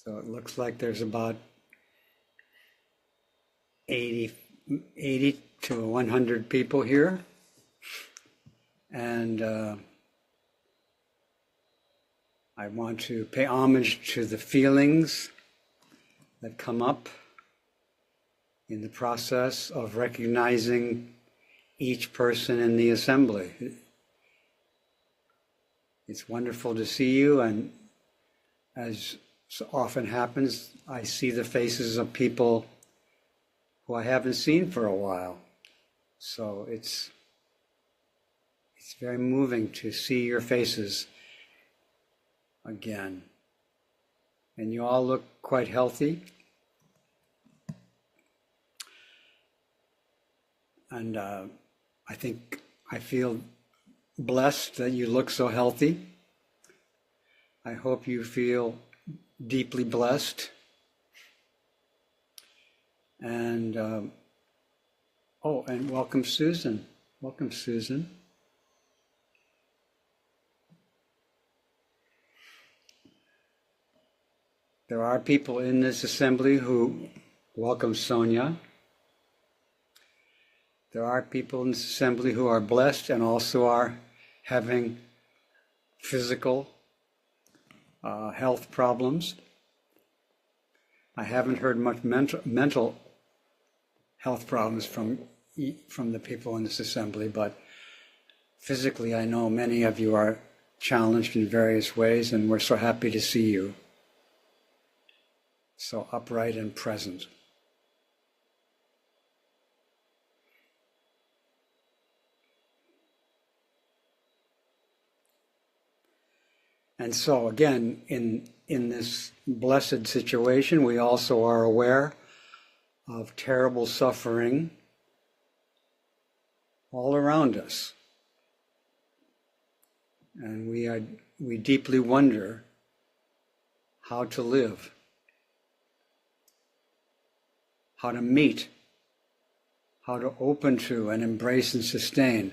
So it looks like there's about 80 to 100 people here. And I want to pay homage to the feelings that come up in the process of recognizing each person in the assembly. It's wonderful to see you, and as so often happens, I see the faces of people who I haven't seen for a while. So it's very moving to see your faces again. And you all look quite healthy. And I feel blessed that you look so healthy. I hope you feel deeply blessed. And, and welcome Susan. Welcome Susan. There are people in this assembly who welcome Sonia. There are people in this assembly who are blessed and also are having physical health problems. I haven't heard much mental health problems from the people in this assembly, but physically I know many of you are challenged in various ways, and we're so happy to see you so upright and present. And so again, in this blessed situation, we also are aware of terrible suffering all around us. And we deeply wonder how to live, how to meet, how to open to and embrace and sustain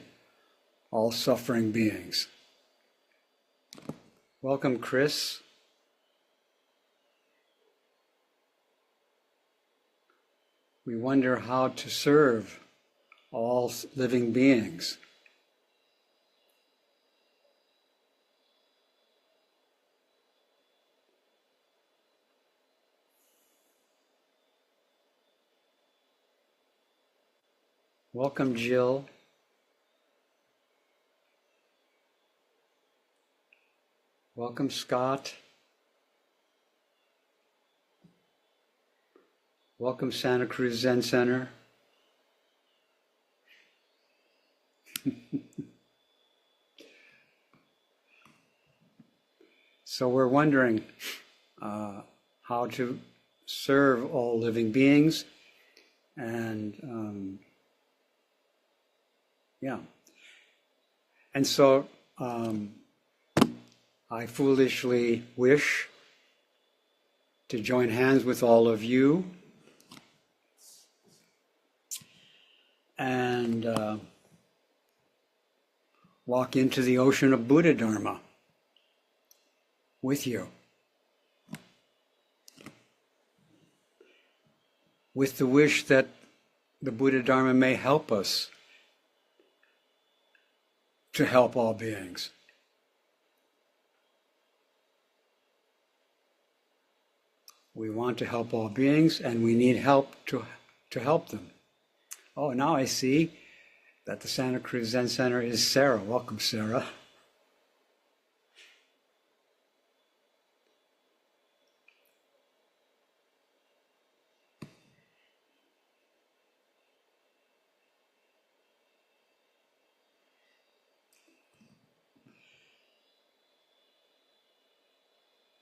all suffering beings. Welcome, Chris. We wonder how to serve all living beings. Welcome, Jill. Welcome, Scott. Welcome, Santa Cruz Zen Center. So we're wondering how to serve all living beings, and and so I foolishly wish to join hands with all of you and walk into the ocean of Buddha Dharma with you, with the wish that the Buddha Dharma may help us to help all beings. We want to help all beings, and we need help to help them. Oh, now I see that the Santa Cruz Zen Center is Sarah. Welcome, Sarah.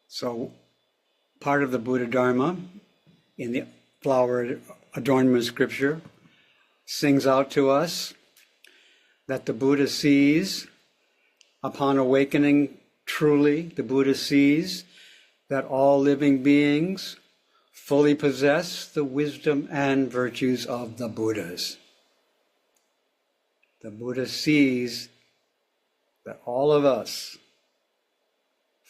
So, part of the Buddha Dharma in the flower adornment scripture sings out to us that the Buddha sees, upon awakening truly, the Buddha sees that all living beings fully possess the wisdom and virtues of the Buddhas. The Buddha sees that all of us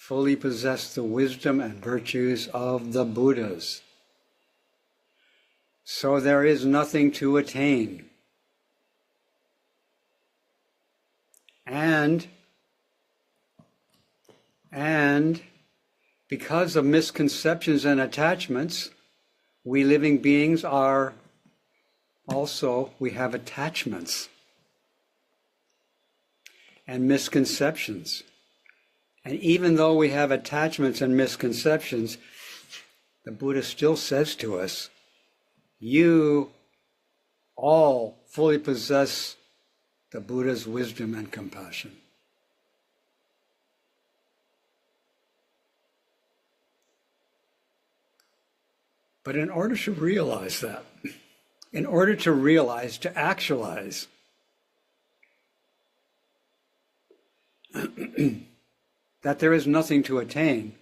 fully possess the wisdom and virtues of the Buddhas. So there is nothing to attain. And because of misconceptions and attachments, we living beings are also, we have attachments and misconceptions. And even though we have attachments and misconceptions, the Buddha still says to us, you all fully possess the Buddha's wisdom and compassion. But in order to realize that, in order to realize, to actualize that there is nothing to attain,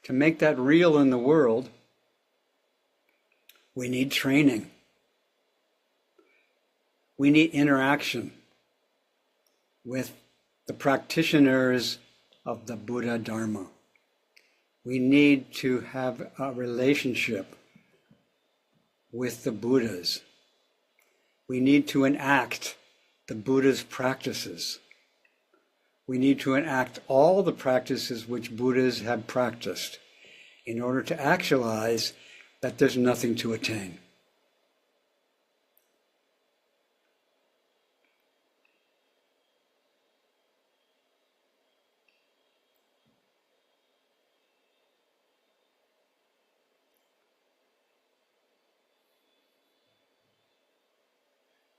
to make that real in the world, we need training. We need interaction with the practitioners of the Buddha Dharma. We need to have a relationship with the Buddhas. We need to enact the Buddha's practices. We need to enact all the practices which Buddhas have practiced in order to actualize that there's nothing to attain.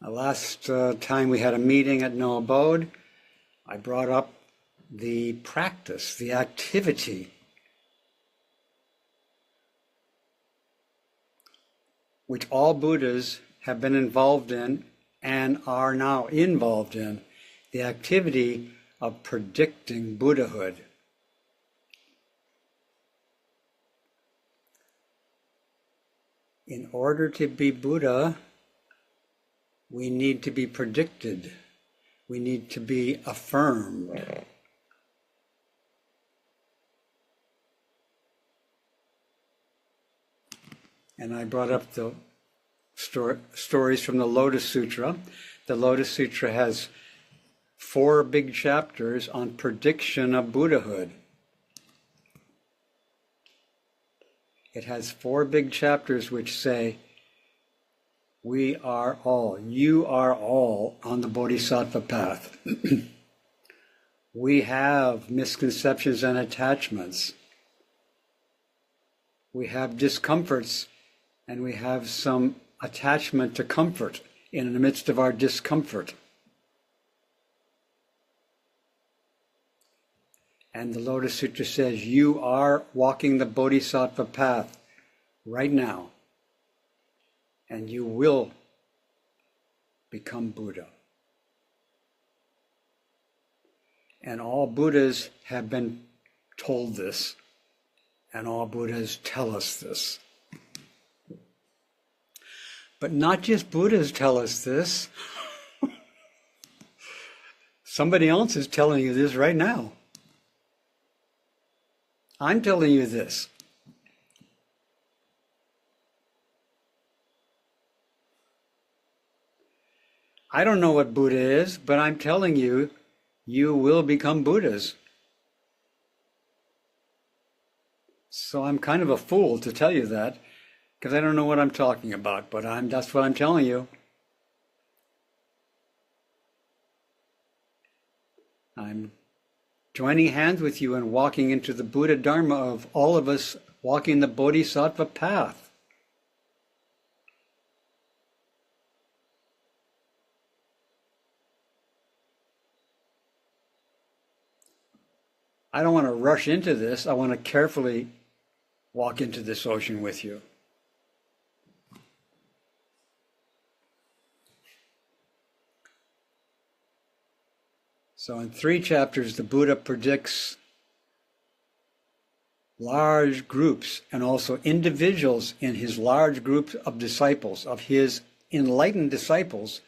The last time we had a meeting at No Abode, I brought up the practice, the activity which all Buddhas have been involved in and are now involved in, the activity of predicting Buddhahood. In order to be Buddha, we need to be predicted. We need to be affirmed. And I brought up the stories from the Lotus Sutra. The Lotus Sutra has 4 big chapters on prediction of Buddhahood. It has 4 big chapters which say, we are all, you are all on the Bodhisattva path. We have misconceptions and attachments. We have discomforts, and we have some attachment to comfort in the midst of our discomfort. And the Lotus Sutra says, you are walking the Bodhisattva path right now. And you will become Buddha. And all Buddhas have been told this, and all Buddhas tell us this. But not just Buddhas tell us this. Somebody else is telling you this right now. I'm telling you this. I don't know what Buddha is, but I'm telling you, you will become Buddhas. So I'm kind of a fool to tell you that, because I don't know what I'm talking about, but that's what I'm telling you. I'm joining hands with you and walking into the Buddha Dharma of all of us walking the Bodhisattva path. I don't want to rush into this. I want to carefully walk into this ocean with you. So in 3 chapters, the Buddha predicts large groups and also individuals in his large group of disciples, of his enlightened disciples.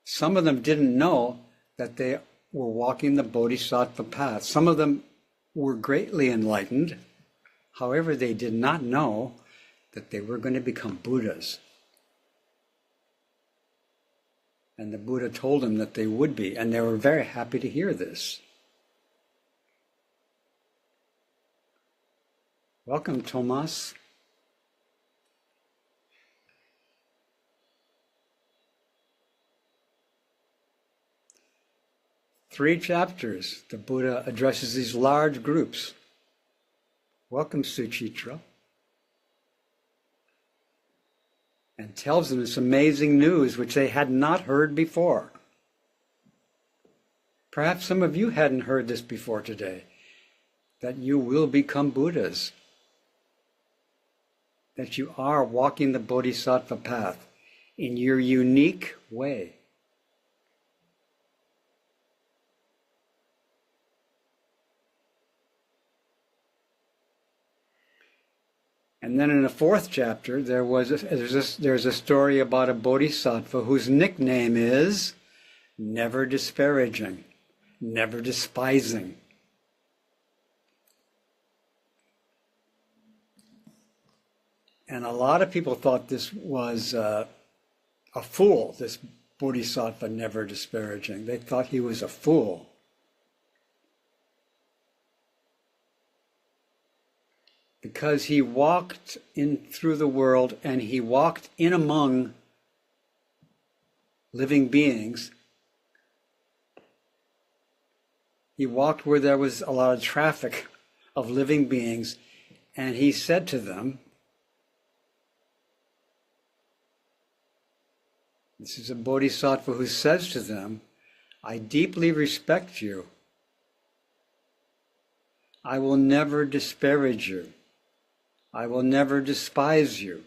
Some of them didn't know that they were walking the Bodhisattva path. Some of them were greatly enlightened. However, they did not know that they were going to become Buddhas. And the Buddha told them that they would be, and they were very happy to hear this. Welcome, Tomas. Three chapters, the Buddha addresses these large groups. Welcome, Suchitra. And tells them this amazing news which they had not heard before. Perhaps some of you hadn't heard this before today, that you will become Buddhas, that you are walking the Bodhisattva path in your unique way. And then in the fourth chapter, there's a story about a bodhisattva whose nickname is never disparaging, never despising. And a lot of people thought this was a fool, this bodhisattva never disparaging. They thought he was a fool. Because he walked in through the world and he walked in among living beings. He walked where there was a lot of traffic of living beings, and he said to them, this is a bodhisattva who says to them, I deeply respect you. I will never disparage you. I will never despise you.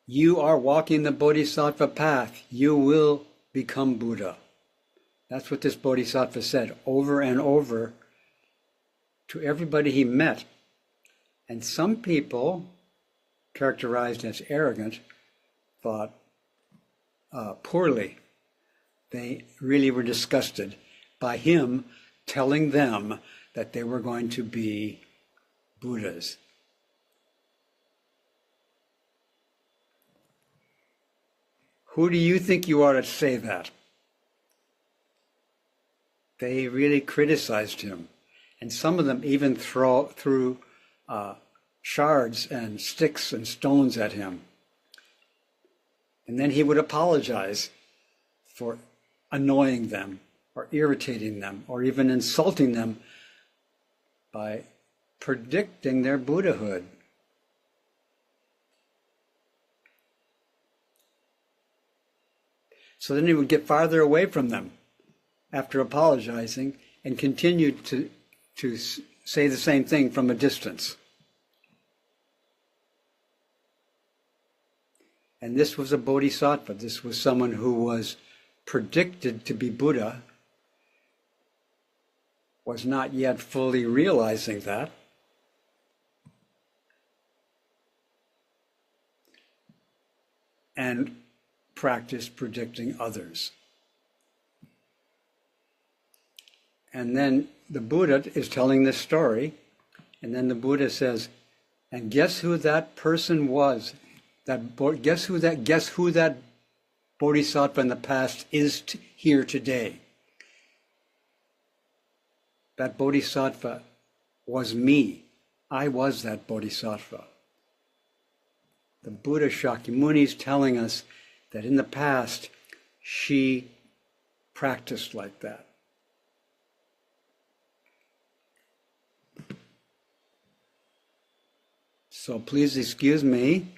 You are walking the Bodhisattva path. You will become Buddha. That's what this Bodhisattva said over and over to everybody he met. And some people, characterized as arrogant, thought poorly. They really were disgusted by him telling them that they were going to be Buddhas. Who do you think you are to say that? They really criticized him. And some of them even threw shards and sticks and stones at him. And then he would apologize for annoying them or irritating them or even insulting them by predicting their Buddhahood. So then he would get farther away from them after apologizing and continue to say the same thing from a distance. And this was a bodhisattva. This was someone who was predicted to be Buddha, was not yet fully realizing that. And practiced predicting others. And then the Buddha is telling this story, and then the Buddha says, and guess who that person was? Guess who that bodhisattva in the past is here today? That bodhisattva was me. I was that bodhisattva. The Buddha Shakyamuni is telling us that in the past she practiced like that. So please excuse me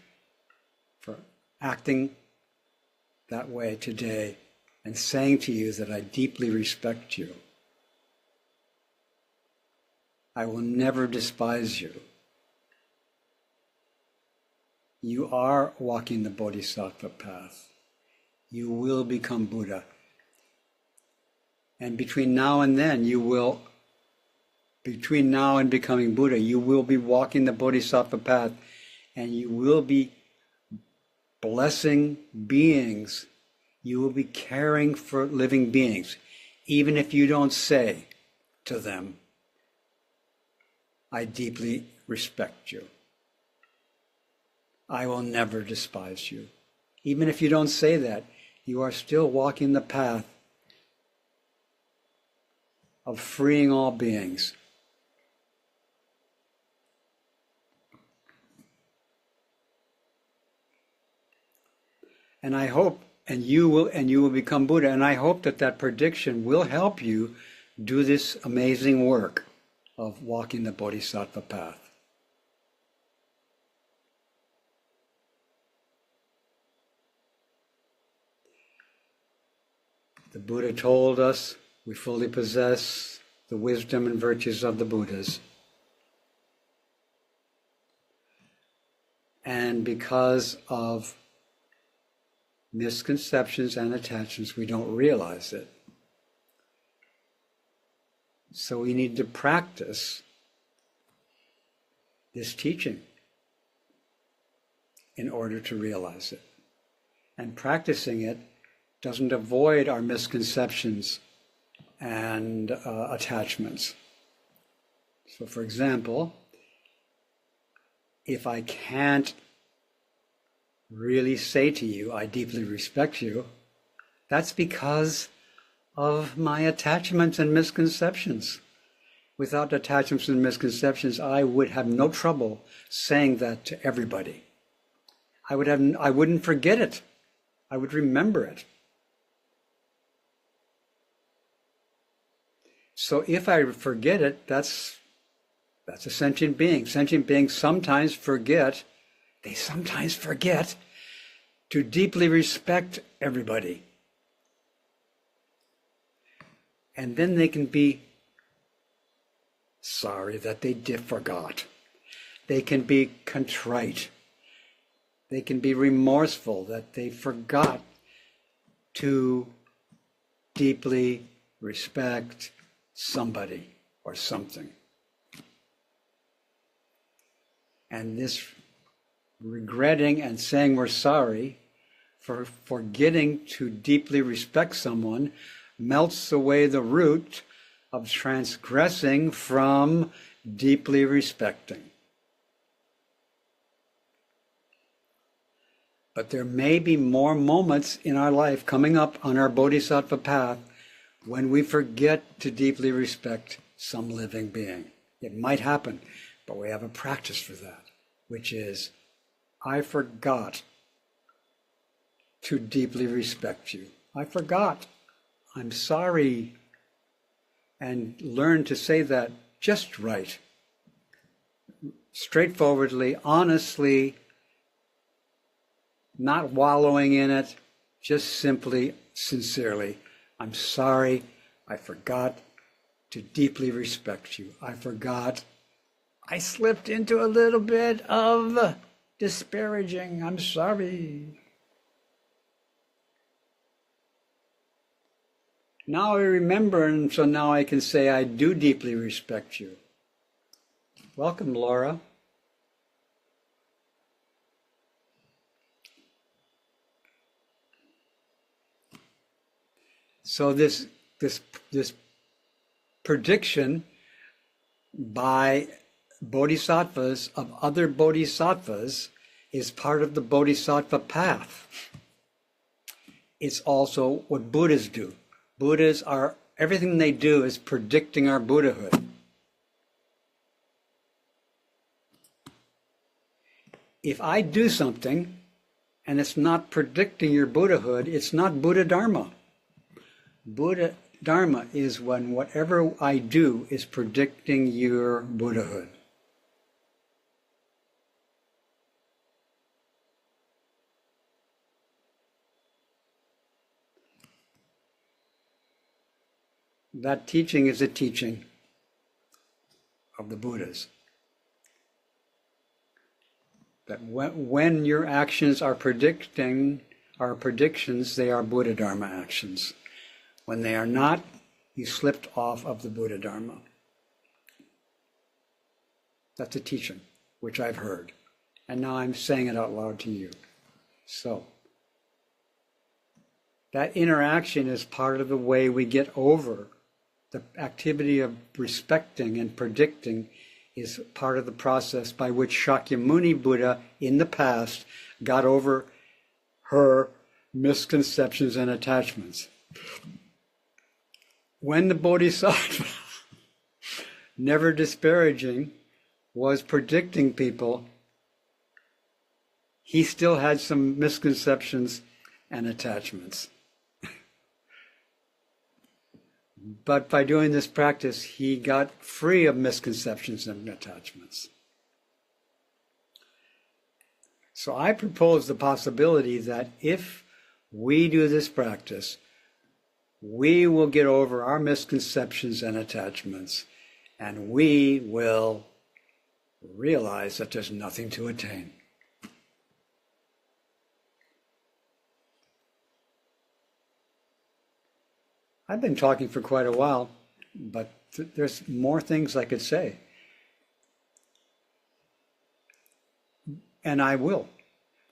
for acting that way today and saying to you that I deeply respect you. I will never despise you. You are walking the Bodhisattva path. You will become Buddha. And between now and then, between now and becoming Buddha, you will be walking the Bodhisattva path, and you will be blessing beings. You will be caring for living beings, even if you don't say to them, I deeply respect you. I will never despise you. Even if you don't say that, you are still walking the path of freeing all beings. And I hope, and you will become Buddha, and I hope that prediction will help you do this amazing work of walking the Bodhisattva path. The Buddha told us we fully possess the wisdom and virtues of the Buddhas. And because of misconceptions and attachments, we don't realize it. So we need to practice this teaching in order to realize it. And practicing it doesn't avoid our misconceptions and attachments. So for example, if I can't really say to you, I deeply respect you, that's because of my attachments and misconceptions. Without attachments and misconceptions, I would have no trouble saying that to everybody. I wouldn't forget it. I would remember it. So if I forget it, that's a sentient being. Sentient beings sometimes forget to deeply respect everybody. And then they can be sorry that they forgot. They can be contrite. They can be remorseful that they forgot to deeply respect somebody or something. And this regretting and saying we're sorry for forgetting to deeply respect someone melts away the root of transgressing from deeply respecting. But there may be more moments in our life coming up on our Bodhisattva path when we forget to deeply respect some living being. It might happen, but we have a practice for that, which is, I forgot to deeply respect you. I forgot. I'm sorry. And learn to say that just right. Straightforwardly, honestly, not wallowing in it, just simply, sincerely. I'm sorry, I forgot to deeply respect you. I forgot. I slipped into a little bit of disparaging. I'm sorry. Now I remember, and so now I can say I do deeply respect you. Welcome, Laura. So this prediction by bodhisattvas of other bodhisattvas is part of the bodhisattva path. It's also what Buddhas do. Buddhas are, everything they do is predicting our Buddhahood. If I do something and it's not predicting your Buddhahood, it's not Buddha Dharma. Buddha Dharma is when whatever I do is predicting your Buddhahood. That teaching is a teaching of the Buddhas. That when your actions are predictions, they are Buddha Dharma actions. When they are not, you slipped off of the Buddha Dharma. That's a teaching, which I've heard. And now I'm saying it out loud to you. So, that interaction is part of the way we get over. The activity of respecting and predicting is part of the process by which Shakyamuni Buddha in the past got over her misconceptions and attachments. When the Bodhisattva, never disparaging, was predicting people, he still had some misconceptions and attachments. But by doing this practice, he got free of misconceptions and attachments. So I propose the possibility that if we do this practice, we will get over our misconceptions and attachments, and we will realize that there's nothing to attain. I've been talking for quite a while, but there's more things I could say. And I will.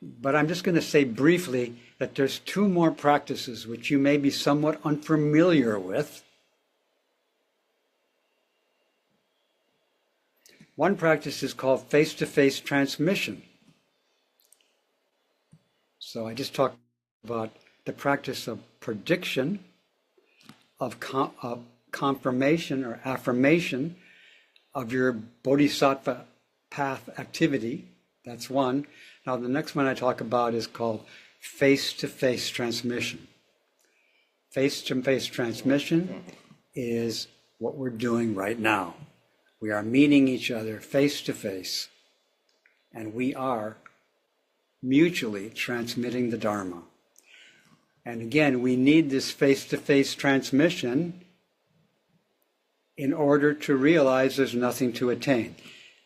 But I'm just going to say briefly that there's two more practices which you may be somewhat unfamiliar with. One practice is called face-to-face transmission. So I just talked about the practice of prediction, of confirmation or affirmation of your bodhisattva path activity. That's one. Now the next one I talk about is called face-to-face transmission. Face-to-face transmission is what we're doing right now. We are meeting each other face-to-face, and we are mutually transmitting the Dharma. And again, we need this face-to-face transmission in order to realize there's nothing to attain.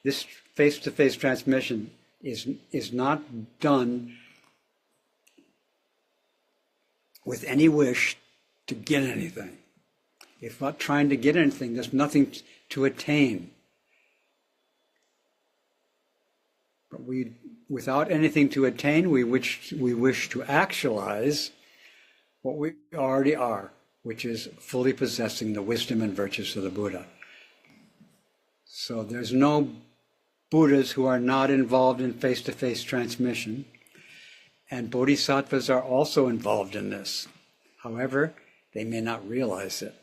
This face-to-face transmission is not done with any wish to get anything. If not trying to get anything, there's nothing to attain. But without anything to attain, we wish to actualize what we already are, which is fully possessing the wisdom and virtues of the Buddha. So there's no Buddhas who are not involved in face-to-face transmission, and bodhisattvas are also involved in this. However, they may not realize it.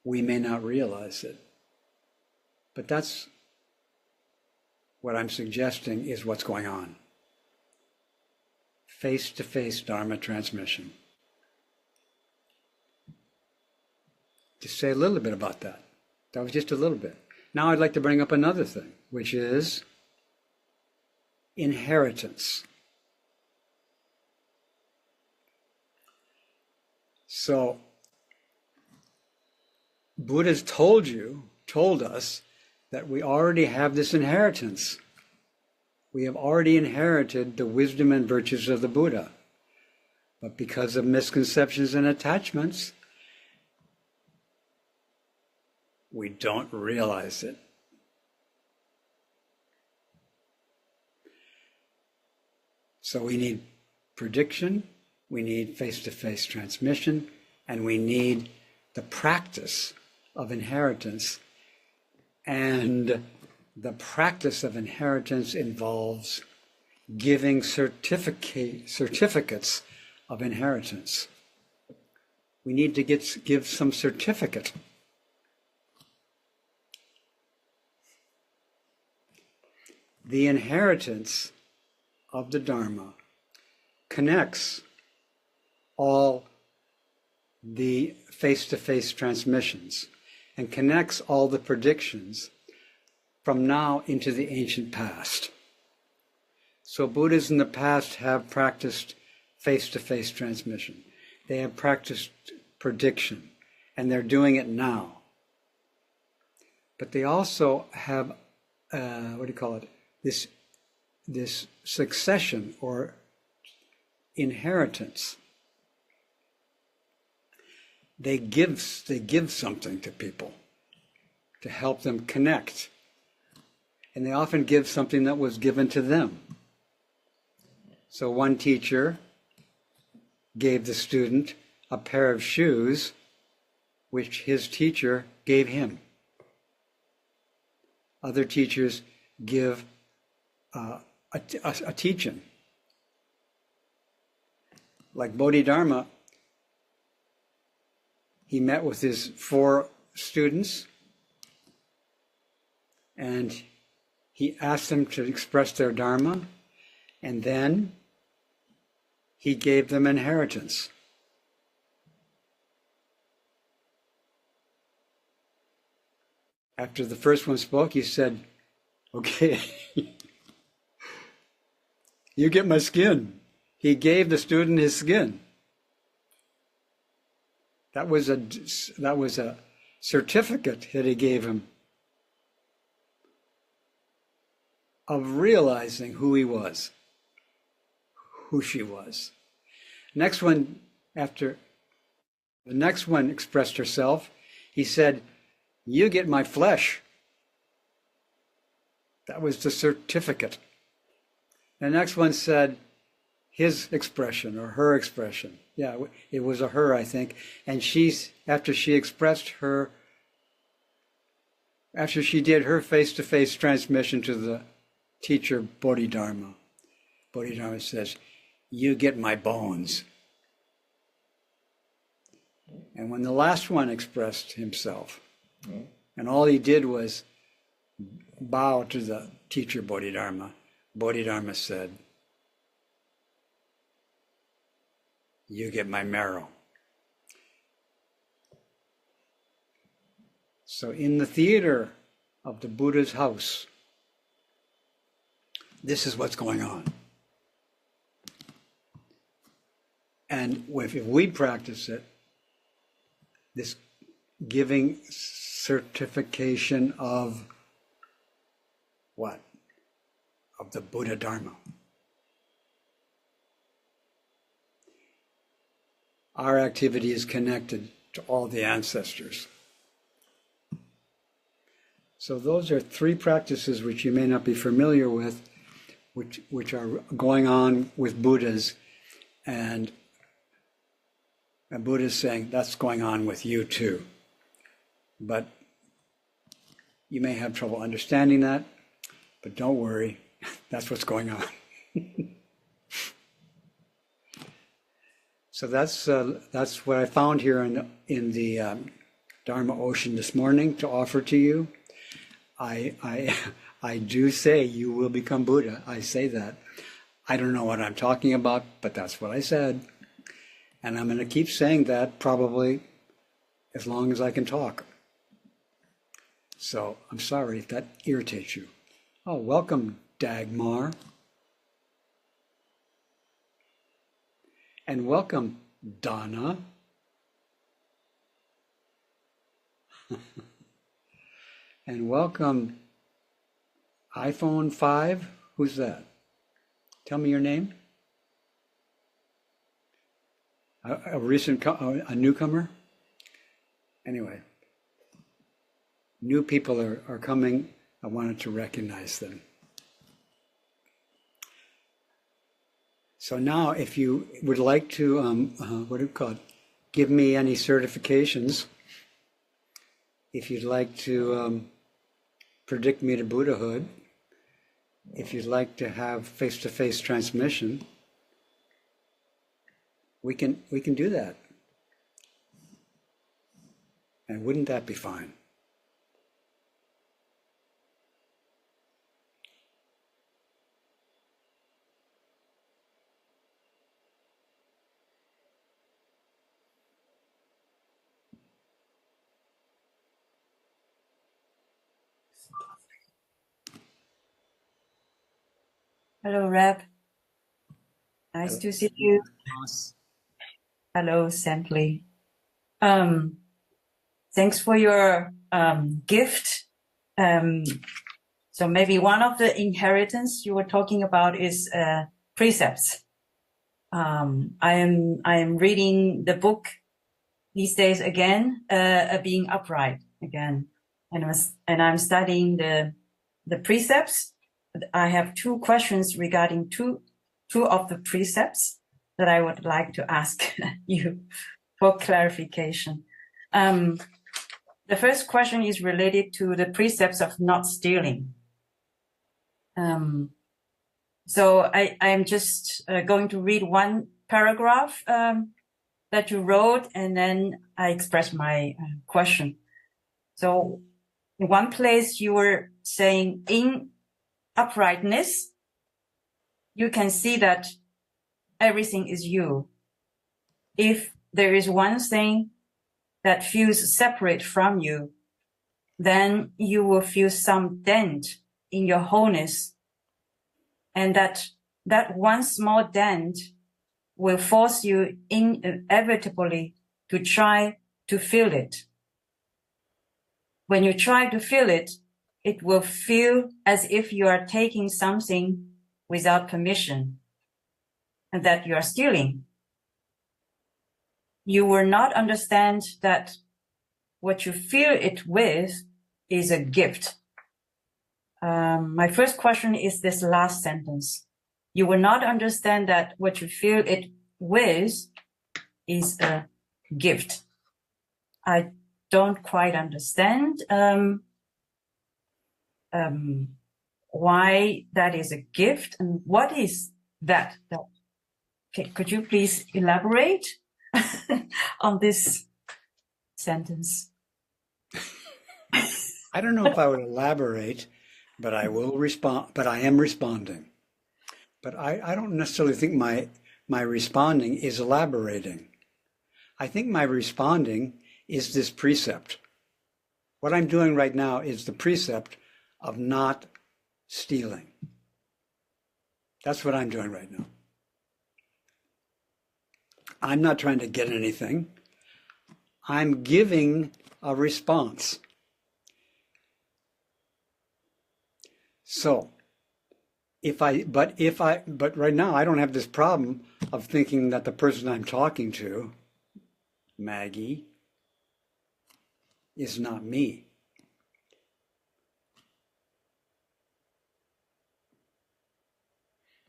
We may not realize it. But that's what I'm suggesting is what's going on. Face-to-face Dharma transmission. Just say a little bit about that. That was just a little bit. Now I'd like to bring up another thing, which is inheritance. So, Buddha's told us that we already have this inheritance. We have already inherited the wisdom and virtues of the Buddha. But because of misconceptions and attachments, we don't realize it. So we need prediction, we need face-to-face transmission, and we need the practice of inheritance. And the practice of inheritance involves giving certificates of inheritance. We need to give some certificate. The inheritance of the Dharma connects all the face-to-face transmissions and connects all the predictions from now into the ancient past. So Buddhas in the past have practiced face-to-face transmission. They have practiced prediction, and they're doing it now. But they also have, this succession or inheritance. they give something to people to help them connect. And they often give something that was given to them. So one teacher gave the student a pair of shoes which his teacher gave him. Other teachers give a teaching. Like Bodhidharma, he met with his 4 students and he asked them to express their Dharma, and then he gave them inheritance. After the first one spoke, he said, okay, you get my skin. He gave the student his skin. That was a certificate that he gave him of realizing who he was, who she was. Next one, after the next one expressed herself, he said, you get my flesh. That was the certificate. The next one said his expression or her expression. Yeah, it was a her, I think. And after she did her face-to-face transmission to the teacher Bodhidharma, Bodhidharma says, you get my bones. And when the last one expressed himself, and all he did was bow to the teacher Bodhidharma, Bodhidharma said, you get my marrow. So in the theater of the Buddha's house, this is what's going on. And if we practice it, this giving certification of what? Of the Buddha Dharma. Our activity is connected to all the ancestors. So those are 3 practices which you may not be familiar with, which are going on with Buddhas, and Buddha is saying that's going on with you too. But you may have trouble understanding that, but don't worry, that's what's going on. So that's what I found here in the Dharma Ocean this morning to offer to you. I do say you will become Buddha. I say that. I don't know what I'm talking about, but that's what I said. And I'm going to keep saying that probably as long as I can talk. So I'm sorry if that irritates you. Oh, welcome, Dagmar. And welcome, Donna. And welcome, iPhone 5. Who's that? Tell me your name. A newcomer? Anyway, new people are coming. I wanted to recognize them. So now, if you would like to, give me any certifications, if you'd like to predict me to Buddhahood, if you'd like to have face-to-face transmission, we can do that. And wouldn't that be fine? Hello, Reb. Nice to see you. Hello, Samply. Thanks for your gift. So maybe one of the inheritance you were talking about is precepts. I am reading the book these days again, being upright again. And I'm studying the precepts. I have two questions regarding two of the precepts that I would like to ask you for clarification. The first question is related to the precepts of not stealing. So I am just going to read one paragraph that you wrote, and then I express my question. So in one place you were saying, in uprightness, you can see that everything is you. If there is one thing that feels separate from you, then you will feel some dent in your wholeness. And that one small dent will force you inevitably to try to feel it. When you try to feel it, it will feel as if you are taking something without permission and that you are stealing. You will not understand that what you feel it with is a gift. My first question is this last sentence. You will not understand that what you feel it with is a gift. I don't quite understand why that is a gift, and what is that? Okay, could you please elaborate on this sentence? I don't know if I would elaborate, but I will respond, but I am responding. But I don't necessarily think my responding is elaborating. I think my responding is this precept. What I'm doing right now is the precept of not stealing. That's what I'm doing right now. I'm not trying to get anything. I'm giving a response. So, but right now I don't have this problem of thinking that the person I'm talking to, Maggie, is not me.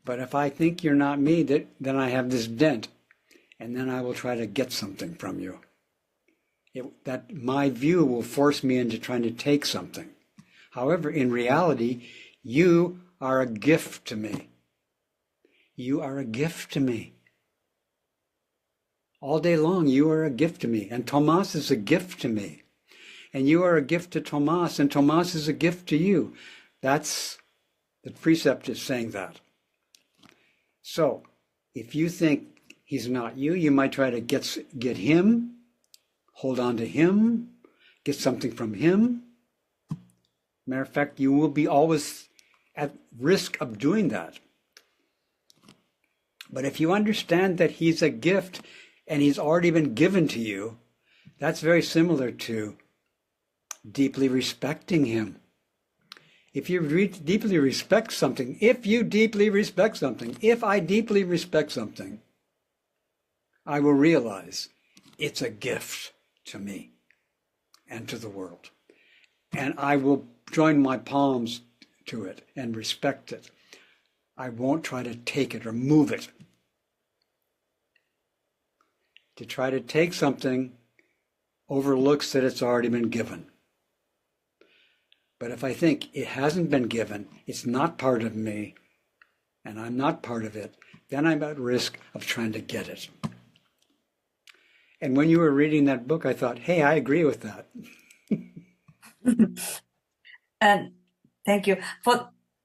But if I think you're not me, then I have this dent, and then I will try to get something from you. That my view will force me into trying to take something. However, in reality, you are a gift to me. You are a gift to me. All day long, you are a gift to me. And Tomas is a gift to me. And you are a gift to Tomas, and Tomas is a gift to you. That's, the precept is saying that. So, if you think he's not you, you might try to get him, hold on to him, get something from him. Matter of fact, you will be always at risk of doing that. But if you understand that he's a gift and he's already been given to you, that's very similar to deeply respecting him. If you deeply respect something, if I deeply respect something, I will realize it's a gift to me and to the world. And I will join my palms to it and respect it. I won't try to take it or move it. To try to take something overlooks that it's already been given. But if I think it hasn't been given, it's not part of me, and I'm not part of it, then I'm at risk of trying to get it. And when you were reading that book, I thought, hey, I agree with that. And thank you.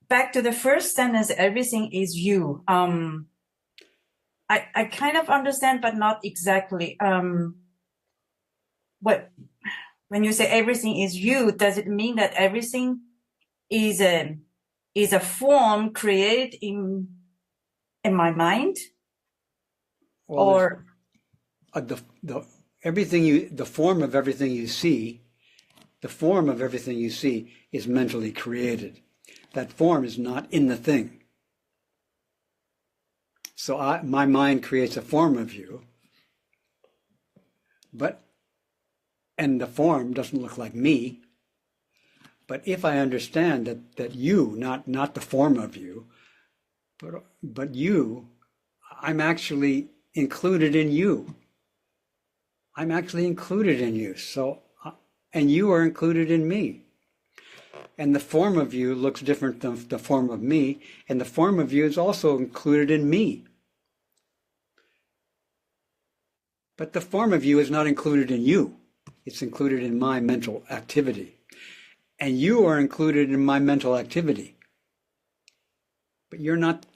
Back to the first sentence, everything is you. I kind of understand, but not exactly. When you say everything is you, does it mean that everything is a form created in my mind? Well, or the form of everything you see, is mentally created. That form is not in the thing. So my mind creates a form of you, but and the form doesn't look like me. But if I understand that you, not the form of you, but you, I'm actually included in you. I'm actually included in you. So, and you are included in me. And the form of you looks different than the form of me, and the form of you is also included in me. But the form of you is not included in you. It's included in my mental activity. And you are included in my mental activity. But you're not,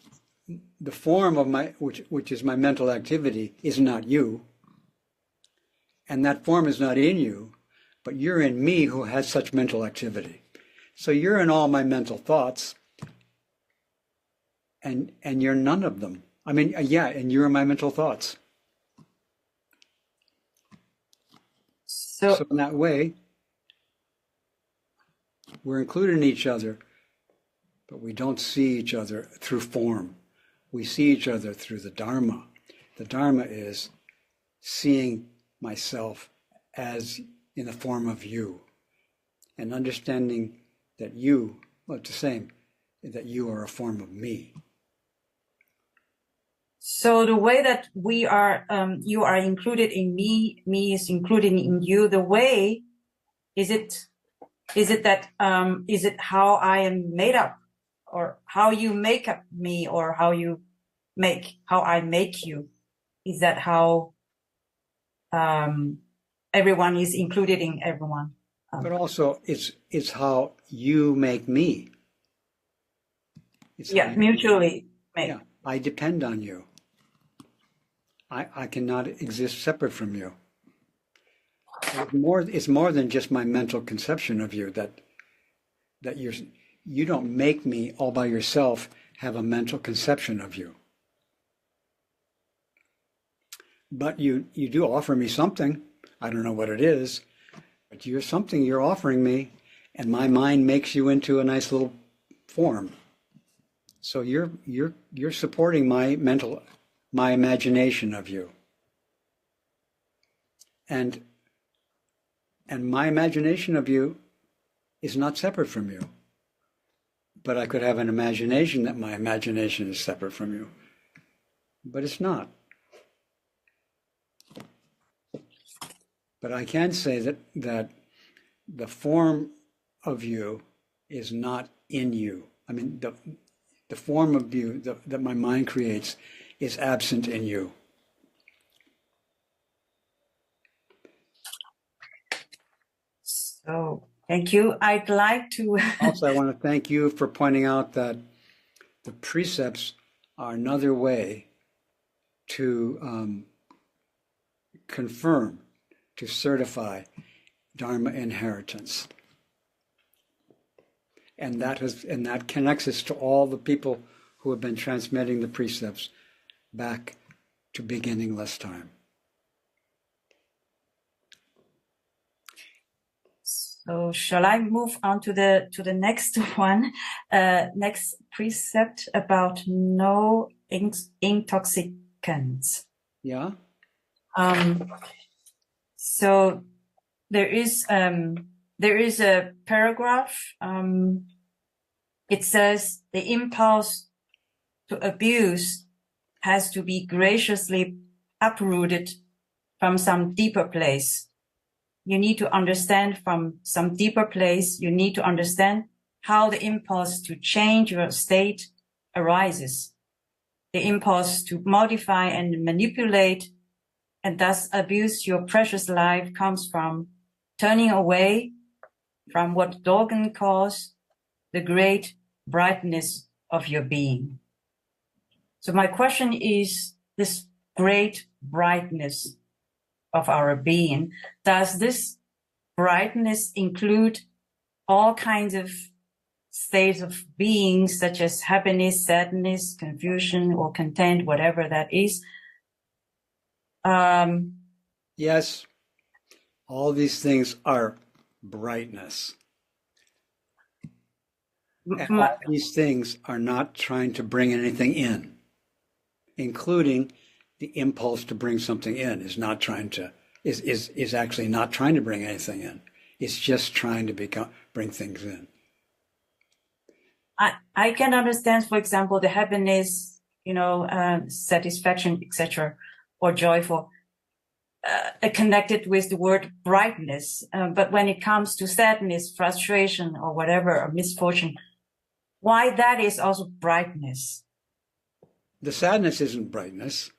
the form of my, which is my mental activity, is not you. And that form is not in you, but you're in me who has such mental activity. So you're in all my mental thoughts, and you're none of them. I mean, yeah, and you're in my mental thoughts. So in that way, we're included in each other, but we don't see each other through form. We see each other through the Dharma. The Dharma is seeing myself as in the form of you, and understanding that you, well, it's the same, that you are a form of me. So the way that we are, you are included in me, me is included in you. The way, is it that, is it how I am made up, or how you make up me, or how I make you? Is that how everyone is included in everyone? But also, it's how you make me. Mutually make. Yeah, I depend on you. I cannot exist separate from you. It's more than just my mental conception of you, that you don't make me all by yourself have a mental conception of you. But you do offer me something. I don't know what it is, but you're offering me, and my mind makes you into a nice little form. So you're supporting my imagination of you. And my imagination of you is not separate from you. But I could have an imagination that my imagination is separate from you. But it's not. But I can say that the form of you is not in you. I mean, the form of you that my mind creates is absent in you. So, thank you. I'd like to... Also, I want to thank you for pointing out that the precepts are another way to confirm, to certify Dharma inheritance. And that connects us to all the people who have been transmitting the precepts back to beginningless time. So shall I move on to the next one? Next precept about no intoxicants. Yeah. So there is a paragraph. It says the impulse to abuse has to be graciously uprooted from some deeper place. You need to understand from some deeper place. You need to understand how the impulse to change your state arises. The impulse to modify and manipulate and thus abuse your precious life comes from turning away from what Dogen calls the great brightness of your being. So my question is, this great brightness of our being, does this brightness include all kinds of states of being, such as happiness, sadness, confusion, or content, whatever that is? Yes, all these things are brightness. And all these things are not trying to bring anything in, including the impulse to bring something in is is actually not trying to bring anything in. It's just trying to bring things in. I can understand, for example, the happiness, satisfaction, etc., or joyful, connected with the word brightness. But when it comes to sadness, frustration, or whatever, or misfortune, why that is also brightness? The sadness isn't brightness.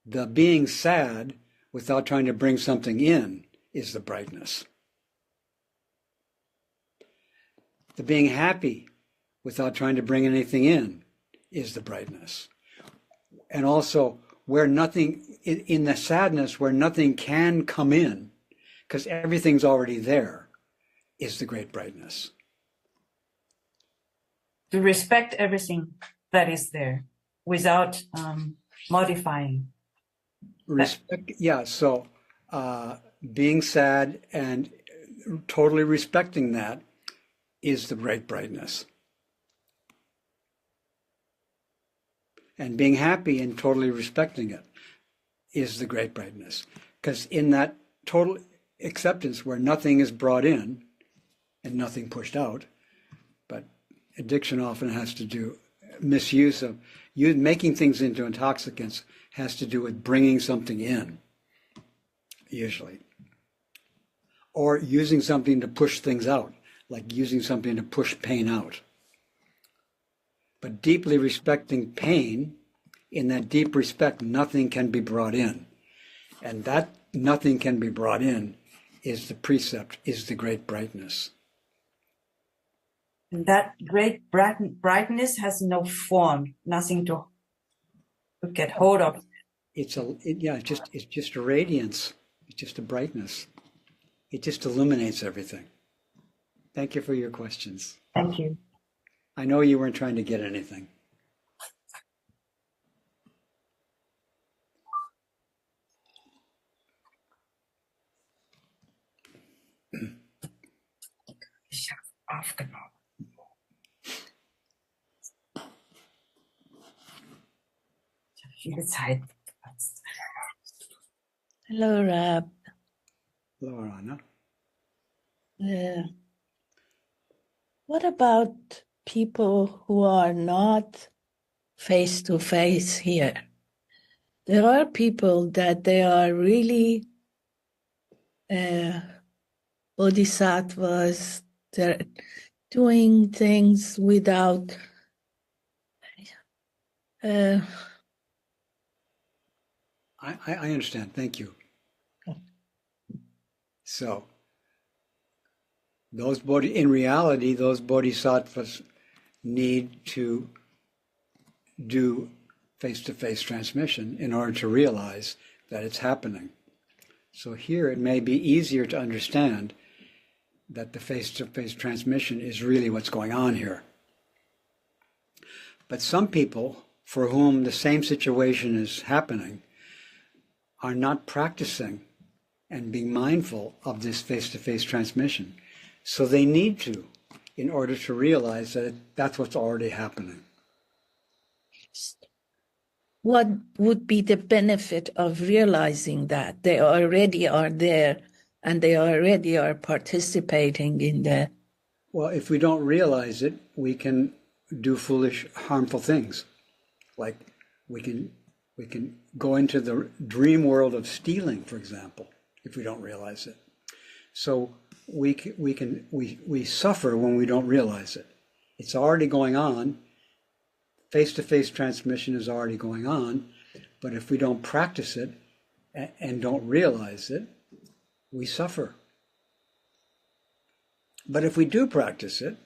The being sad without trying to bring something in is the brightness. The being happy without trying to bring anything in is the brightness. And also, where nothing, in the sadness, where nothing can come in, because everything's already there, is the great brightness. To respect everything that is there without modifying. Respect, yeah, so being sad and totally respecting that is the great brightness. And being happy and totally respecting it is the great brightness. Because in that total acceptance where nothing is brought in and nothing pushed out, but addiction often has to do, misuse of, making things into intoxicants has to do with bringing something in, usually. Or using something to push things out, like using something to push pain out. But deeply respecting pain, in that deep respect, nothing can be brought in. And that nothing can be brought in is the precept, is the great brightness. And that great brightness has no form, nothing to get hold of. It's just a radiance. It's just a brightness. It just illuminates everything. Thank you for your questions. Thank you. I know you weren't trying to get anything. Ich habe aufgenommen. Ich habe viel Zeit. Hello, Rab. Hello, Anna. What about people who are not face to face here? There are people that they are really bodhisattvas. They're doing things without I understand. Thank you. So, in reality, those bodhisattvas need to do face-to-face transmission in order to realize that it's happening. So here it may be easier to understand that the face-to-face transmission is really what's going on here. But some people for whom the same situation is happening are not practicing and being mindful of this face-to-face transmission. So they need to, in order to realize that that's what's already happening. What would be the benefit of realizing that they already are there and they already are participating in the... Well, if we don't realize it, we can do foolish, harmful things. Like we can go into the dream world of stealing, for example, if we don't realize it. So we suffer when we don't realize it. It's already going on. Face-to-face transmission is already going on, but if we don't practice it and don't realize it, we suffer. But if we do practice it,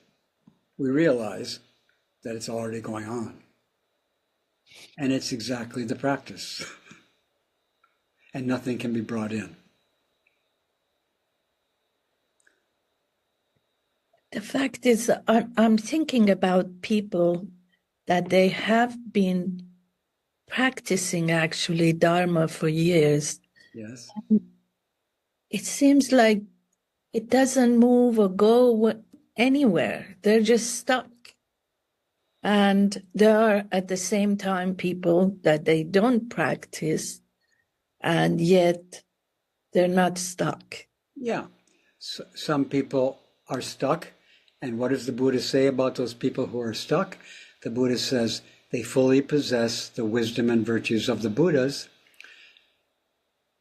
we realize that it's already going on. And it's exactly the practice. And nothing can be brought in. The fact is, I'm thinking about people that they have been practicing actually Dharma for years. Yes. It seems like it doesn't move or go anywhere. They're just stuck. And there are at the same time people that they don't practice and yet They're not stuck. Yeah. Some people are stuck. And what does the Buddha say about those people who are stuck? The Buddha says they fully possess the wisdom and virtues of the Buddhas,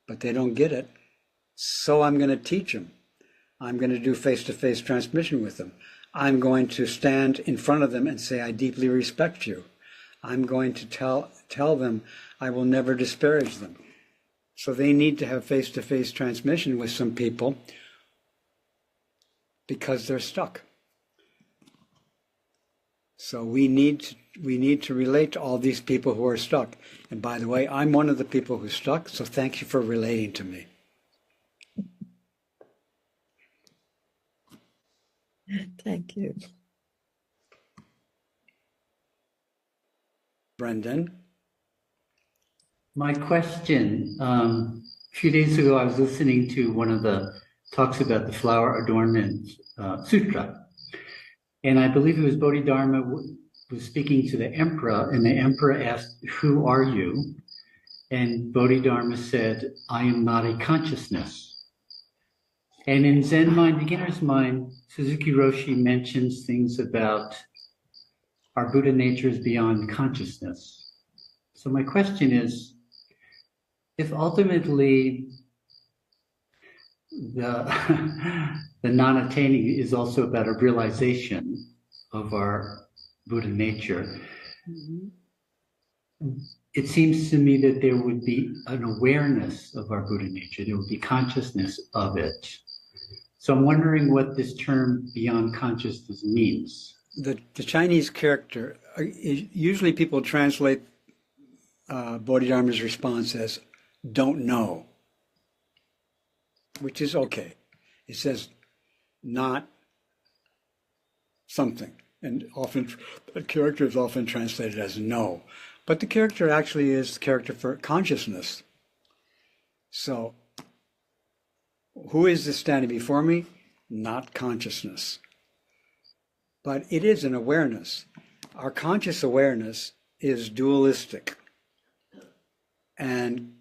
but they don't get it. So I'm going to teach them. I'm going to do face-to-face transmission with them. I'm going to stand in front of them and say, I deeply respect you. I'm going to tell them I will never disparage them. So they need to have face-to-face transmission with some people because they're stuck. So we need to relate to all these people who are stuck. And by the way, I'm one of the people who's stuck, so thank you for relating to me. Thank you. Brendan? My question, a few days ago I was listening to one of the talks about the flower adornment sutra. And I believe it was Bodhidharma was speaking to the emperor, and the emperor asked, "Who are you?" And Bodhidharma said, "I am not a consciousness." And in Zen Mind, Beginner's Mind, Suzuki Roshi mentions things about our Buddha nature is beyond consciousness. So my question is, if ultimately the non-attaining is also about a realization of our Buddha nature, it seems to me that there would be an awareness of our Buddha nature. There would be consciousness of it. So I'm wondering what this term beyond consciousness means. The Chinese character, usually people translate Bodhidharma's response as don't know, which is okay. It says not something, and often the character is often translated as no. But the character actually is the character for consciousness. So, who is this standing before me? Not consciousness. But it is an awareness. Our conscious awareness is dualistic and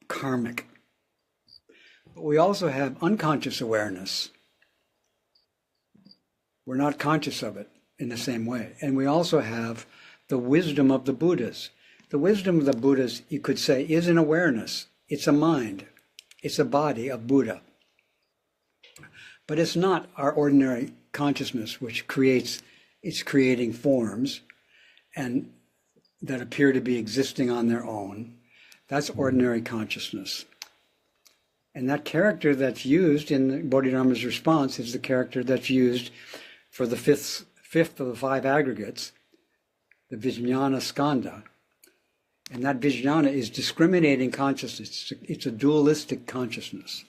karmic. But we also have unconscious awareness. We're not conscious of it in the same way. And we also have the wisdom of the Buddhas. The wisdom of the Buddhas, you could say, is an awareness. It's a mind. It's a body of Buddha. But it's not our ordinary consciousness, which it's creating forms and that appear to be existing on their own. That's ordinary consciousness. And that character that's used in Bodhidharma's response is the character that's used for the fifth of the five aggregates, the Vijnana Skandha. And that Vijnana is discriminating consciousness. It's a dualistic consciousness.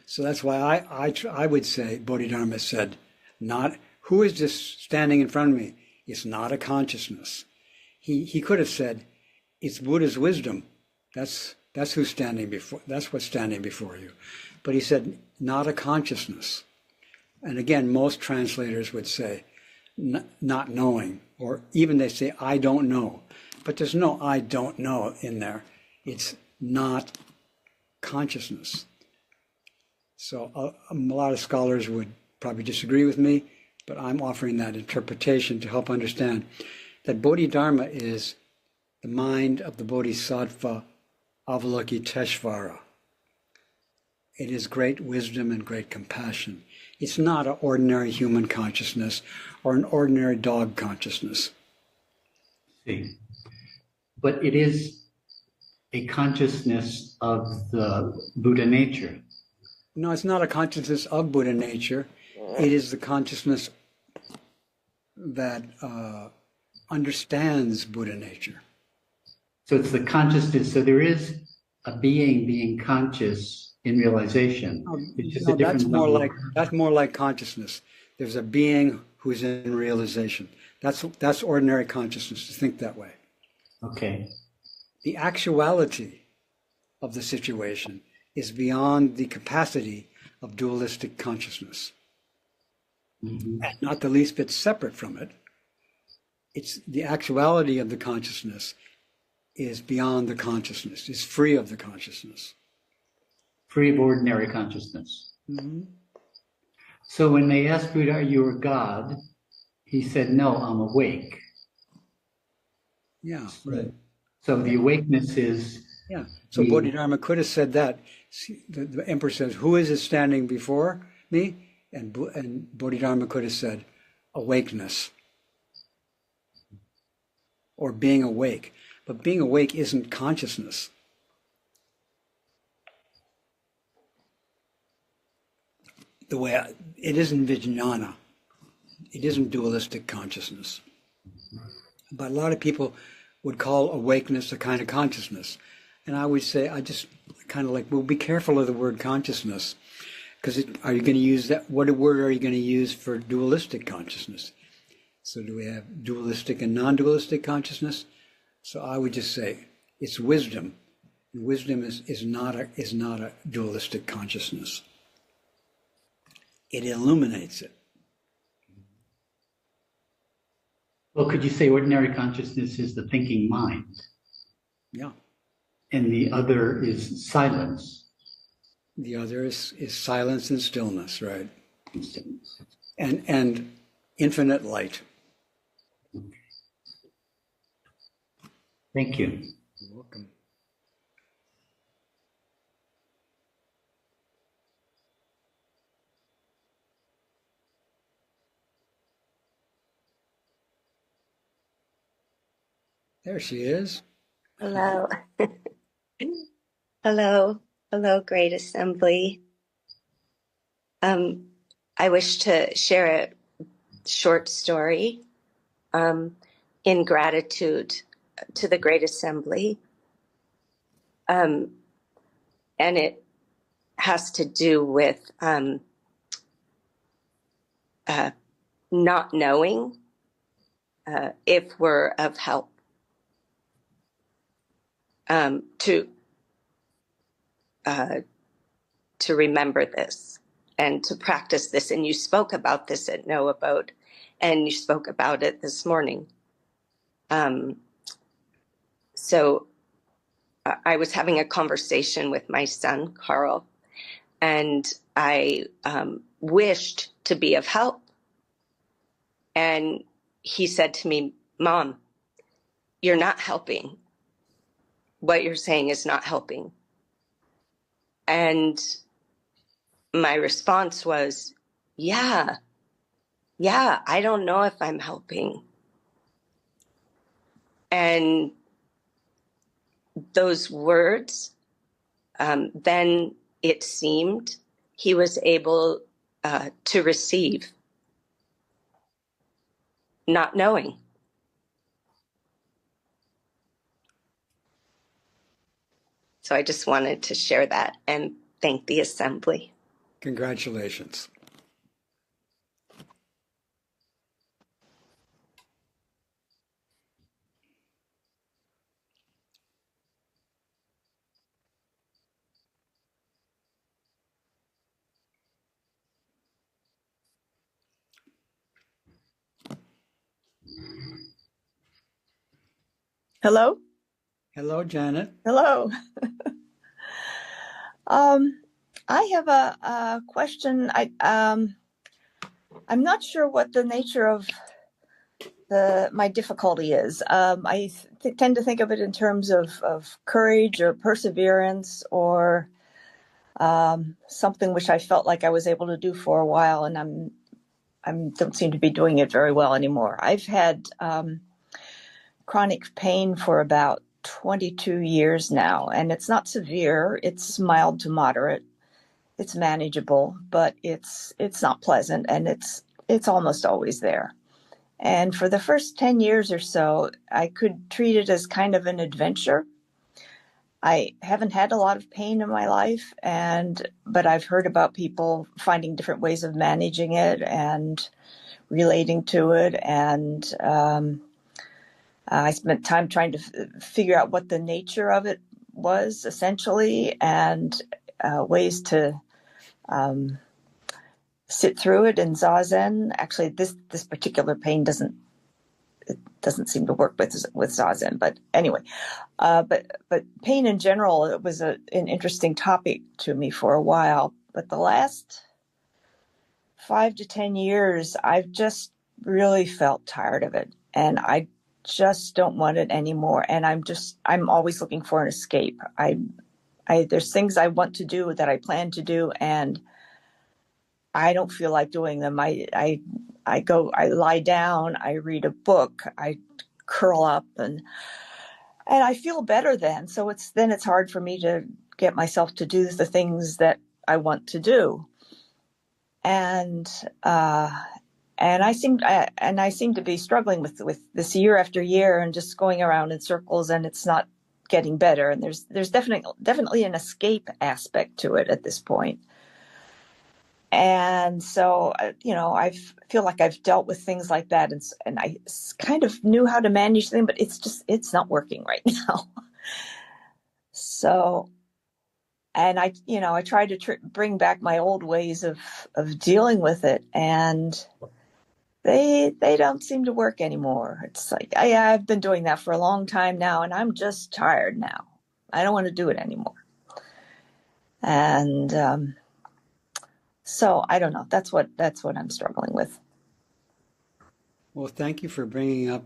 So that's why I would say, Bodhidharma said, not, who is this standing in front of me? It's not a consciousness. He could have said, it's Buddha's wisdom. That's who's standing before, that's what's standing before you. But he said, not a consciousness. And again, most translators would say, not knowing, or even they say, I don't know. But there's no I don't know in there. It's not consciousness. So a lot of scholars would probably disagree with me, but I'm offering that interpretation to help understand that Bodhidharma is the mind of the Bodhisattva Avalokiteshvara. It is great wisdom and great compassion. It's not an ordinary human consciousness or an ordinary dog consciousness. See, but it is a consciousness of the Buddha nature. No, it's not a consciousness of Buddha nature. It is the consciousness that understands Buddha nature. So it's the consciousness. So there is a being conscious in realization. It's just a different level. That's more like consciousness. There's a being who's in realization. That's ordinary consciousness, to think that way. Okay. The actuality of the situation is beyond the capacity of dualistic consciousness. Mm-hmm. And not the least bit separate from it. It's the actuality of the consciousness is beyond the consciousness, is free of the consciousness. Free of ordinary consciousness. Mm-hmm. So when they asked Buddha, are you a God? He said, no, I'm awake. Yeah, right. So the awakeness is... Yeah, so Bodhidharma could have said that. The emperor says, who is it standing before me? And Bodhidharma could have said, awakeness. Or being awake. But being awake isn't consciousness. It isn't vijnana. It isn't dualistic consciousness. But a lot of people would call awakeness a kind of consciousness. And I would say, I just kind of like, well, be careful of the word consciousness. Because are you going to use that? What word are you going to use for dualistic consciousness? So do we have dualistic and non-dualistic consciousness? So I would just say it's wisdom. And wisdom is not a dualistic consciousness. It illuminates it. Well, could you say ordinary consciousness is the thinking mind? Yeah. And the other is silence. The other is silence and stillness, right? And infinite light. Thank you. You're welcome. There she is. Hello. Hello. Hello, Great Assembly. I wish to share a short story in gratitude to the Great Assembly. And it has to do with not knowing if we're of help. To remember this and to practice this. And you spoke about this at Know About, and you spoke about it this morning. So I was having a conversation with my son, Carl, and I wished to be of help. And he said to me, Mom, you're not helping. What you're saying is not helping. And my response was, yeah, I don't know if I'm helping. And those words, then it seemed he was able to receive, not knowing. So I just wanted to share that and thank the Assembly. Congratulations. Hello? Hello, Janet. Hello. I have a question. I'm not sure what the nature of my difficulty is. I tend to think of it in terms of courage or perseverance or something which I felt like I was able to do for a while, and I don't seem to be doing it very well anymore. I've had chronic pain for about 22 years now, and it's not severe. It's mild to moderate. It's manageable, but it's not pleasant, and it's almost always there. And for the first 10 years or so, I could treat it as kind of an adventure. I haven't had a lot of pain in my life, but I've heard about people finding different ways of managing it and relating to it, and I spent time trying to figure out what the nature of it was, essentially, and ways to sit through it in Zazen. Actually, this particular pain it doesn't seem to work with Zazen. But anyway, but pain in general, it was an interesting topic to me for a while. But the last 5 to 10 years, I've just really felt tired of it, and I just don't want it anymore. And I'm always looking for an escape. There's things I want to do that I plan to do, and I don't feel like doing them. I lie down, I read a book, I curl up, and I feel better then. So it's hard for me to get myself to do the things that I want to do. And I seem to be struggling with this year after year and just going around in circles, and it's not getting better. And there's definitely an escape aspect to it at this point. And so, I feel like I've dealt with things like that, and I kind of knew how to manage them, but it's not working right now. So, and I try to bring back my old ways of dealing with it, and they don't seem to work anymore. It's like I've been doing that for a long time now, and I'm just tired now. I don't want to do it anymore. And so I don't know. That's what I'm struggling with. Well, thank you for bringing up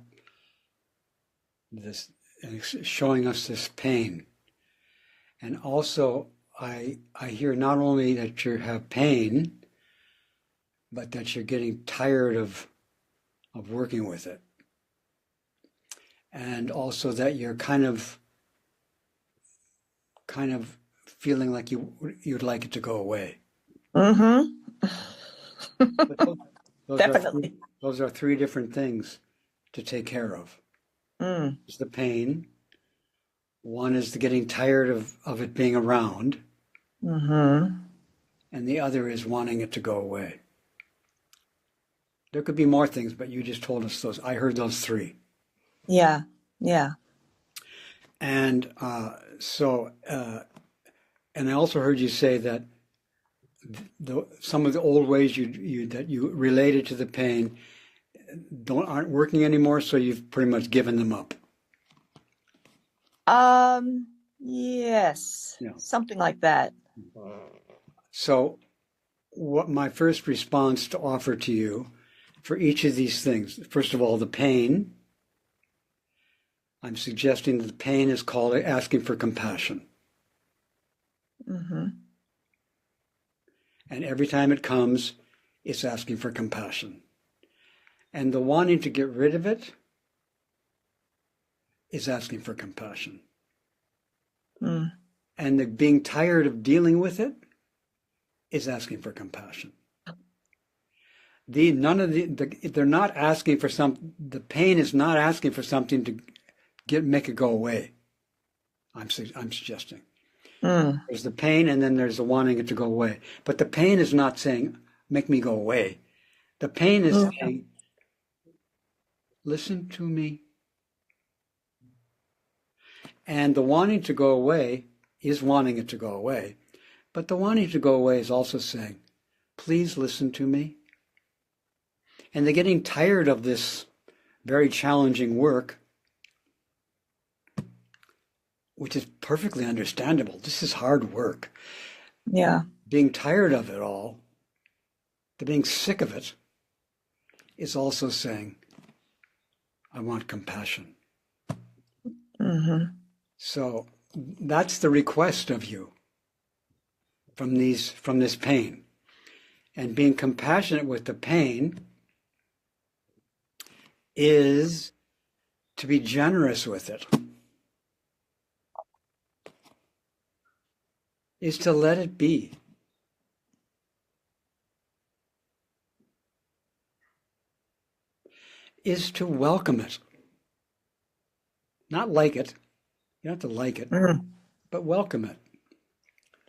this and showing us this pain. And also, I hear not only that you have pain, but that you're getting tired of working with it. And also that you're kind of feeling like you'd like it to go away. Mm-hmm. Definitely. Those are three different things to take care of. It's the pain. One is the getting tired of it being around. Mm-hmm. And the other is wanting it to go away. There could be more things, but you just told us those. I heard those three. Yeah. And and I also heard you say that some of the old ways that you related to the pain aren't working anymore, so you've pretty much given them up. Yes. Yeah. Something like that. So what my first response to offer to you for each of these things, first of all, the pain, I'm suggesting that the pain is called asking for compassion. Mm-hmm. And every time it comes, it's asking for compassion. And the wanting to get rid of it is asking for compassion. Mm. And the being tired of dealing with it is asking for compassion. They're not asking for the pain is not asking for something to make it go away. I'm suggesting. There's the pain, and then there's the wanting it to go away. But the pain is not saying, make me go away. The pain is saying, listen to me. And the wanting to go away is wanting it to go away. But the wanting to go away is also saying, please listen to me. And they're getting tired of this very challenging work, which is perfectly understandable. This is hard work. Yeah. Being tired of it all, the being sick of it, is also saying, I want compassion. Mm-hmm. So that's the request of you from this pain. And being compassionate with the pain is to be generous with it. Is to let it be. Is to welcome it. Not like it. You don't have to like it, but welcome it.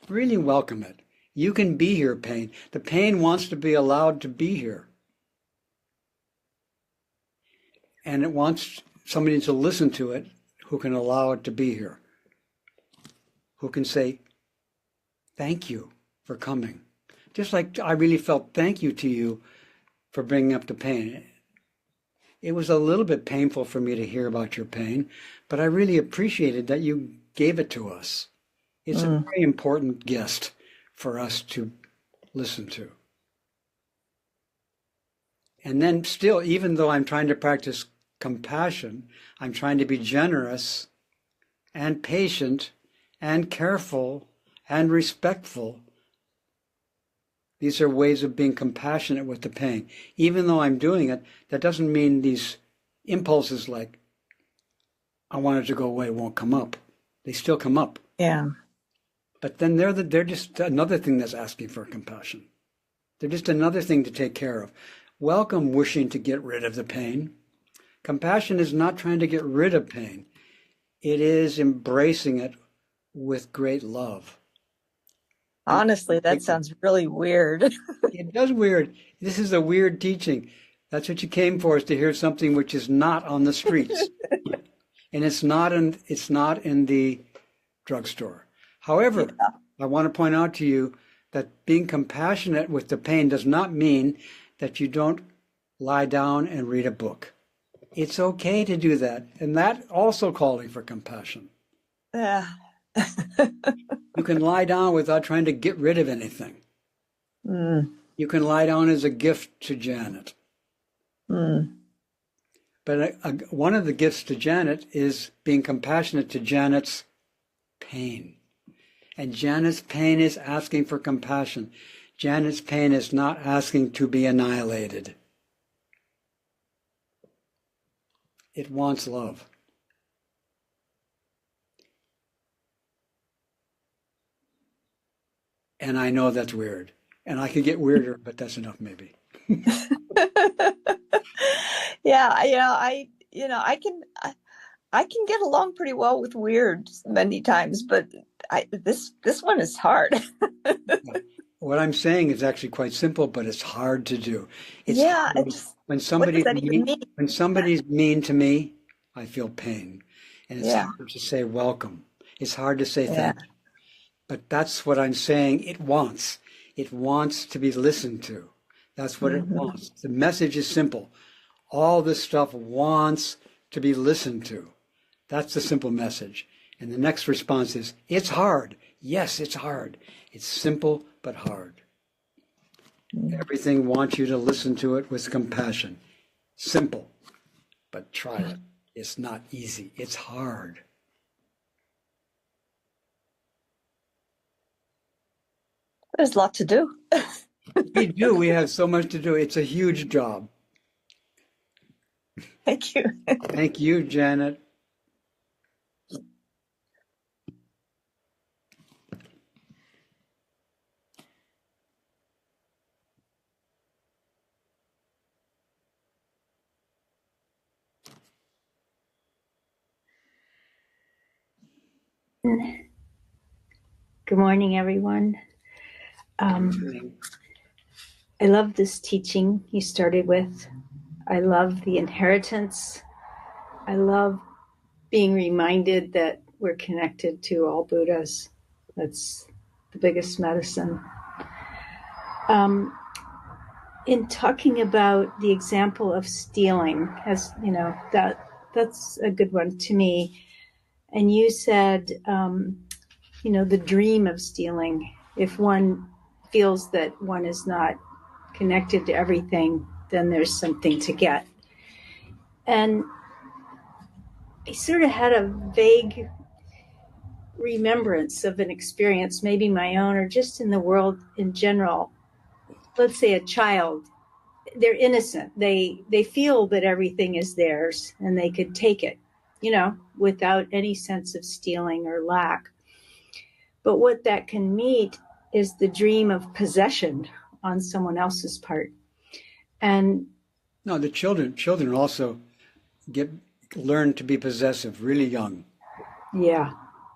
Really welcome it. You can be here, pain. The pain wants to be allowed to be here. And it wants somebody to listen to it who can allow it to be here. Who can say, thank you for coming. Just like I really felt thank you to you for bringing up the pain. it was a little bit painful for me to hear about your pain, but I really appreciated that you gave it to us. It's a very important gift for us to listen to. And then still, even though I'm trying to practice compassion, I'm trying to be generous and patient and careful and respectful. These are ways of being compassionate with the pain. Even though I'm doing it, that doesn't mean these impulses like, I want it to go away, won't come up. They still come up. Yeah. But then they're just another thing that's asking for compassion. They're just another thing to take care of. Welcome wishing to get rid of the pain. Compassion is not trying to get rid of pain. It is embracing it with great love. Honestly, that sounds really weird. It does weird. This is a weird teaching. That's what you came for, is to hear something which is not on the streets. And it's not in the drugstore. However, I want to point out to you that being compassionate with the pain does not mean that you don't lie down and read a book. It's okay to do that. And that also calling for compassion. Yeah. You can lie down without trying to get rid of anything. You can lie down as a gift to Janet. But one of the gifts to Janet is being compassionate to Janet's pain. And Janet's pain is asking for compassion. Janet's pain is not asking to be annihilated. It wants love. And I know that's weird. And I could get weirder, but that's enough maybe. Yeah, I can get along pretty well with weird many times, but this one is hard. What I'm saying is actually quite simple, but it's hard to do. It's Yeah, hard. When somebody's what does that even mean? when somebody's mean to me, I feel pain. And it's Yeah. hard to say welcome. It's hard to say Yeah. thank you. But that's what I'm saying it wants. It wants to be listened to. That's what it wants. The message is simple. All this stuff wants to be listened to. That's the simple message. And the next response is, it's hard. Yes, it's hard. It's simple, but hard. Everything wants you to listen to it with compassion. Simple, but try it. It's not easy. It's hard. There's a lot to do. We do. We have so much to do. It's a huge job. Thank you. Thank you, Janet. Good morning, everyone. I love this teaching you started with. I love the inheritance. I love being reminded that we're connected to all Buddhas. That's the biggest medicine. In talking about the example of stealing, as you know, that's a good one to me. And you said, the dream of stealing. If one feels that one is not connected to everything, then there's something to get. And I sort of had a vague remembrance of an experience, maybe my own or just in the world in general. Let's say a child, they're innocent. They feel that everything is theirs and they could take it, without any sense of stealing or lack. But what that can meet is the dream of possession on someone else's part. And no, the children also learn to be possessive really young. Yeah.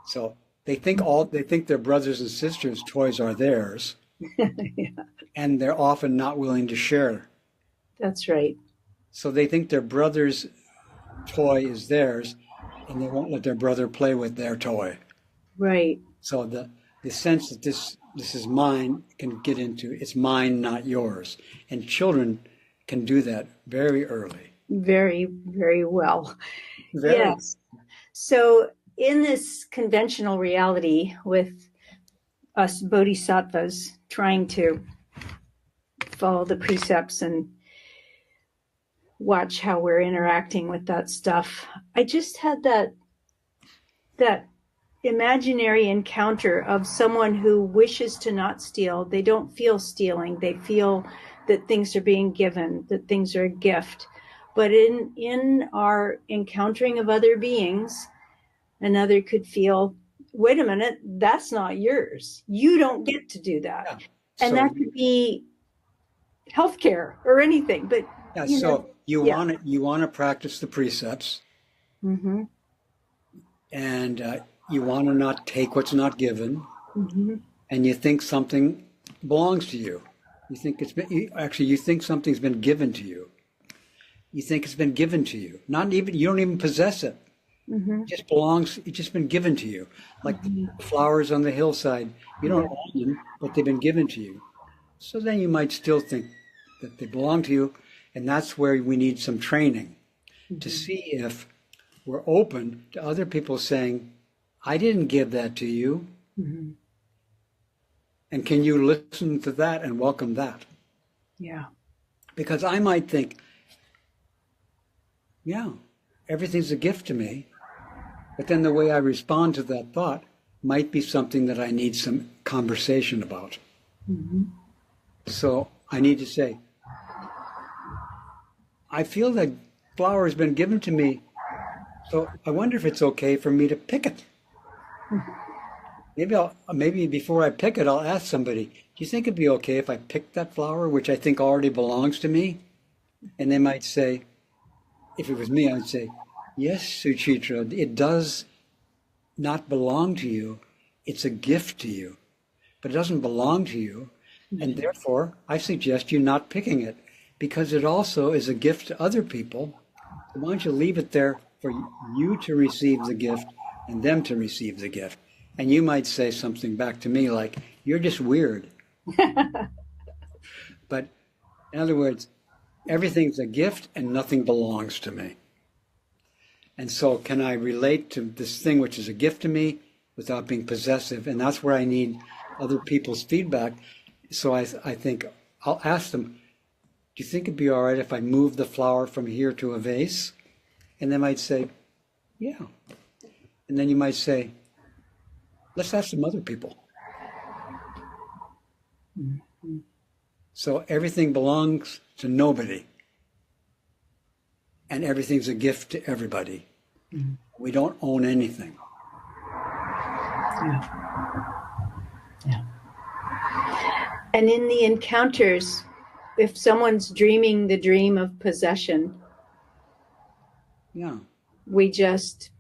So they think their brothers and sisters' toys are theirs. Yeah. And they're often not willing to share. That's right. So they think their brother's toy is theirs, and they won't let their brother play with their toy. Right. So the sense that this is mine can get into, it's mine, not yours. And children can do that very early. very, very well. Very. Yes. So in this conventional reality with us bodhisattvas trying to follow the precepts and watch how we're interacting with that stuff, I just had that imaginary encounter of someone who wishes to not steal. They don't feel stealing. They feel that things are being given, that things are a gift. But in our encountering of other beings, another could feel, wait a minute, that's not yours. You don't get to do that. Yeah. And So- that could be healthcare or anything. But Yeah, you know, so you want to practice the precepts, mm-hmm, and you want to not take what's not given, mm-hmm, and you think something belongs to you. You think you think something's been given to you. You think it's been given to you. You don't even possess it. mm-hmm. It just belongs. It's just been given to you, like the flowers on the hillside. You don't own them, but they've been given to you. So then you might still think that they belong to you, and that's where we need some training to see if we're open to other people saying, I didn't give that to you. Mm-hmm. And can you listen to that and welcome that? Yeah. Because I might think, yeah, everything's a gift to me. But then the way I respond to that thought might be something that I need some conversation about. Mm-hmm. So I need to say, I feel that flower has been given to me, so I wonder if it's okay for me to pick it. Maybe before I pick it, I'll ask somebody, do you think it'd be okay if I picked that flower, which I think already belongs to me? And they might say, if it was me, I would say, yes, Suchitra, it does not belong to you. It's a gift to you, but it doesn't belong to you. And therefore, I suggest you not picking it, because it also is a gift to other people. Why don't you leave it there for you to receive the gift and them to receive the gift? And you might say something back to me like, you're just weird. But in other words, everything's a gift and nothing belongs to me. And so can I relate to this thing which is a gift to me without being possessive? And that's where I need other people's feedback. So I think I'll ask them, do you think it'd be all right if I move the flower from here to a vase? And they might say, yeah. And then you might say, let's ask some other people. Mm-hmm. So everything belongs to nobody. And everything's a gift to everybody. Mm-hmm. We don't own anything. Yeah. And in the encounters, if someone's dreaming the dream of possession, yeah, we just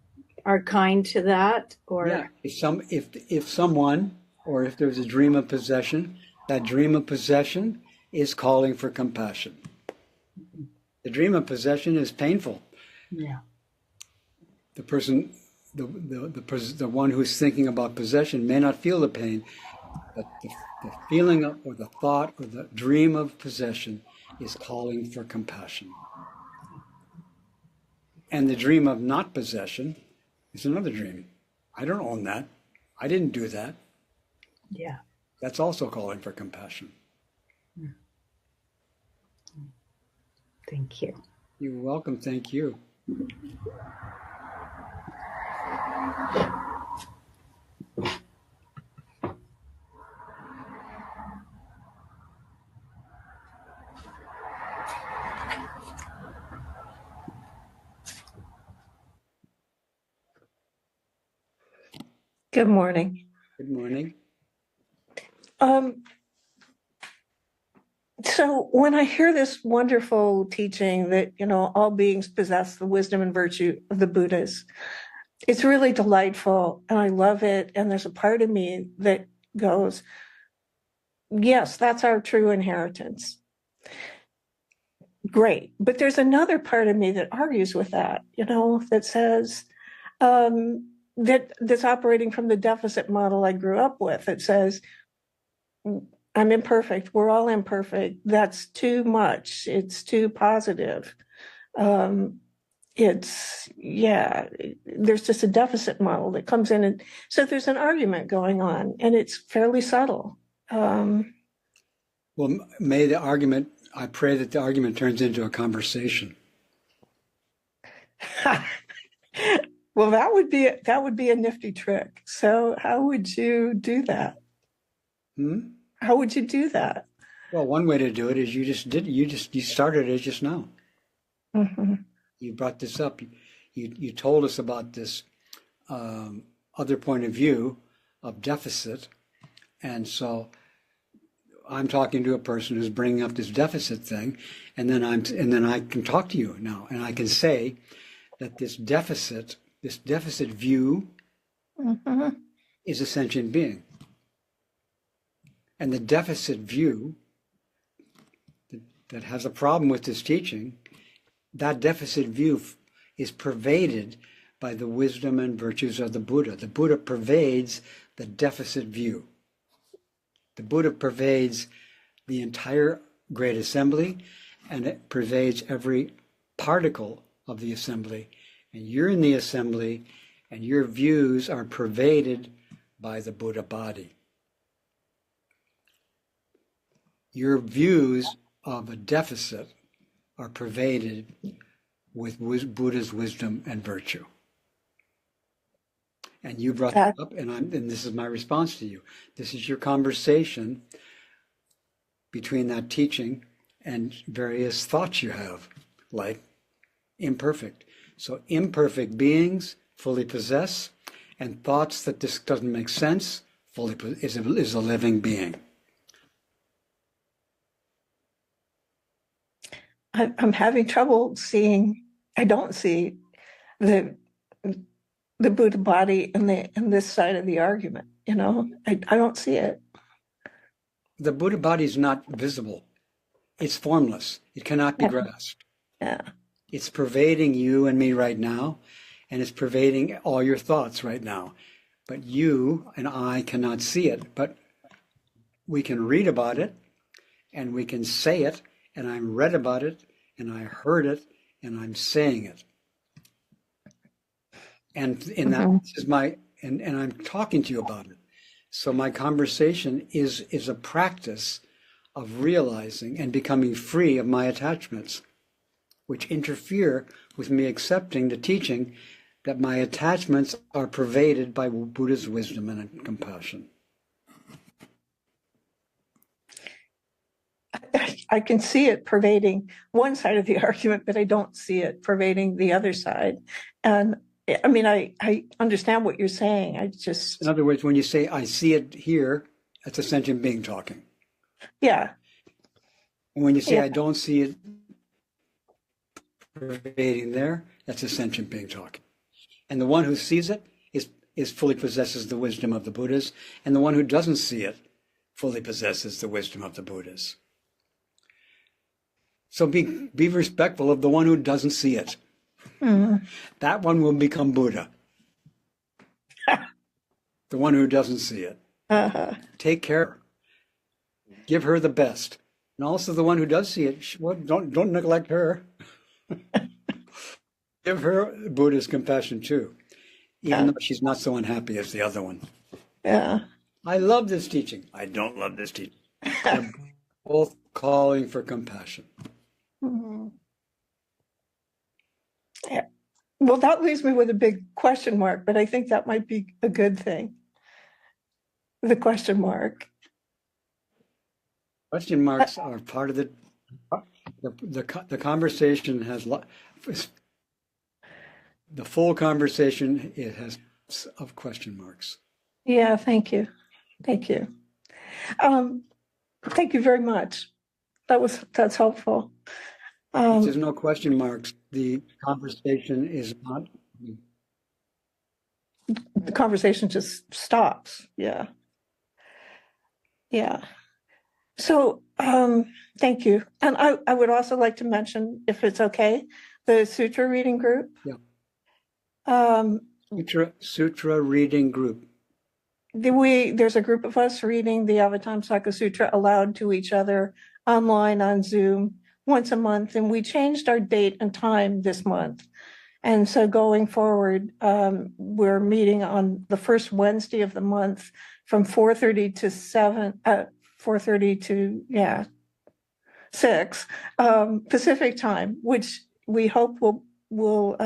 are kind to that, or yeah. If someone, or if there's a dream of possession, that dream of possession is calling for compassion. The dream of possession is painful. Yeah. The person, the one who's thinking about possession may not feel the pain, but the feeling of, or the thought or the dream of possession is calling for compassion. And the dream of not possession is another dream. I don't own that. I didn't do that. Yeah. That's also calling for compassion. Thank you. You're welcome. Thank you. Good morning. Good morning. So when I hear this wonderful teaching that, all beings possess the wisdom and virtue of the Buddhas, it's really delightful and I love it. And there's a part of me that goes, yes, that's our true inheritance. Great. But there's another part of me that argues with that, that says, that's operating from the deficit model I grew up with. It says, I'm imperfect. We're all imperfect. That's too much. It's too positive. There's just a deficit model that comes in, and so there's an argument going on, and it's fairly subtle. Well, I pray that the argument turns into a conversation. Well, that would be a nifty trick. So how would you do that? How would you do that? Well, one way to do it is you started it just now. Mm-hmm. You brought this up. You told us about this other point of view of deficit, and so I'm talking to a person who's bringing up this deficit thing, and then I can talk to you now, and I can say that this deficit view is a sentient being, and the deficit view that has a problem with this teaching, that deficit view is pervaded by the wisdom and virtues of the Buddha. The Buddha pervades the deficit view. The Buddha pervades the entire Great Assembly, and it pervades every particle of the assembly. And you're in the assembly, and your views are pervaded by the Buddha body. Your views of a deficit are pervaded with Buddha's wisdom and virtue. And you brought that up, and this is my response to you. This is your conversation between that teaching and various thoughts you have, like imperfect. So imperfect beings fully possess, and thoughts that this doesn't make sense is a living being. I'm having trouble seeing. I don't see the Buddha body in this side of the argument. I don't see it. The Buddha body is not visible. It's formless. It cannot be grasped. Yeah. It's pervading you and me right now, and it's pervading all your thoughts right now. But you and I cannot see it. But we can read about it, and we can say it, and I read about it, and I heard it, and I'm saying it. And in that is and I'm talking to you about it. So my conversation is a practice of realizing and becoming free of my attachments, which interfere with me accepting the teaching that my attachments are pervaded by Buddha's wisdom and compassion. I can see it pervading one side of the argument, but I don't see it pervading the other side. And I mean, I understand what you're saying. In other words, when you say, I see it here, that's a sentient being talking. Yeah. And when you say, I don't see it pervading there, that's a sentient being talking. And the one who sees it is fully possesses the wisdom of the Buddhas, and the one who doesn't see it fully possesses the wisdom of the Buddhas. So be respectful of the one who doesn't see it. That one will become Buddha. The one who doesn't see it. Take care. Give her the best. And also the one who does see it, don't neglect her. Give her Buddha's compassion too, even though she's not so unhappy as the other one. Yeah. I love this teaching. I don't love this teaching. They're both calling for compassion. Yeah. Well, that leaves me with a big question mark, but I think that might be a good thing. The question mark. Question marks are part of the conversation has the full conversation. It has lots of question marks. Yeah, thank you. Thank you. Thank you very much. That's helpful. If there's no question marks, the conversation is not. The conversation just stops. Yeah. Yeah. So thank you. And I would also like to mention, if it's okay, the Sutra reading group. Yeah. Sutra reading group. There's a group of us reading the Avatamsaka Sutra aloud to each other online on Zoom once a month, and we changed our date and time this month. And so going forward, we're meeting on the first Wednesday of the month from 4:30 to 4:30 to 6 Pacific time, which we hope will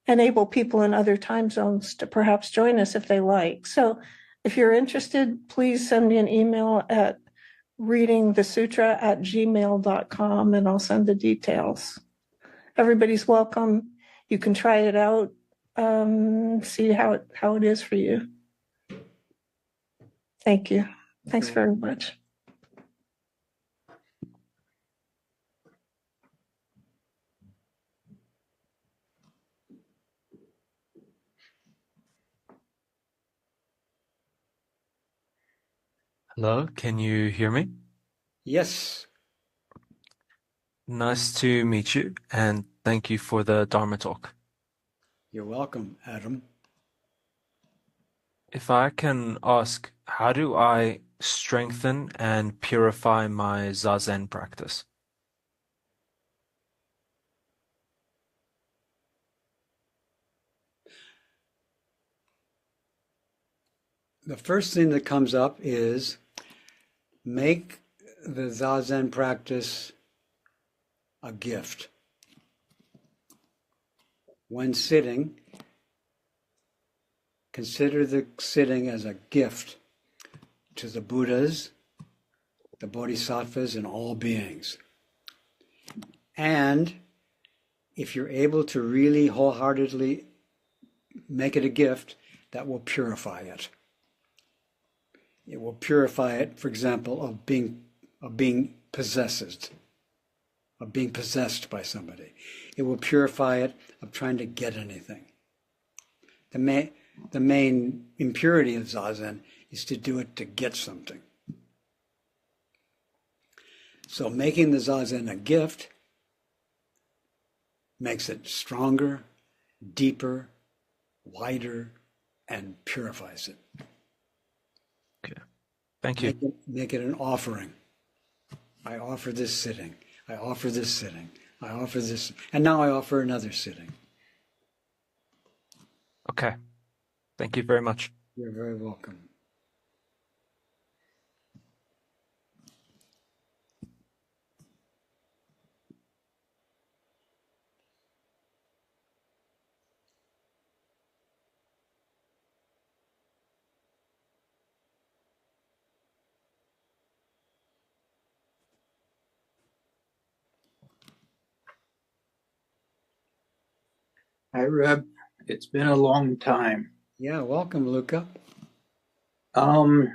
enable people in other time zones to perhaps join us if they like. So if you're interested, please send me an email at readingthesutra@gmail.com, and I'll send the details. Everybody's welcome. You can try it out, see how it is for you. Thank you. Thanks very much. Hello, can you hear me? Yes. Nice to meet you, and thank you for the Dharma talk. You're welcome, Adam. If I can ask, how do I strengthen and purify my Zazen practice? The first thing that comes up is make the Zazen practice a gift. When sitting, consider the sitting as a gift to the Buddhas, the Bodhisattvas, and all beings. And if you're able to really wholeheartedly make it a gift, that will purify it. It will purify it, for example, of being possessed, of being possessed by somebody. It will purify it of trying to get anything. The main impurity of Zazen is to do it to get something. So making the Zazen a gift makes it stronger, deeper, wider, and purifies it. Okay, thank you. Make it an offering. I offer this sitting. I offer this sitting. I offer this, and now I offer another sitting. Okay, thank you very much. You're very welcome. Hi, Reb. It's been a long time. Yeah, welcome, Luca. I'm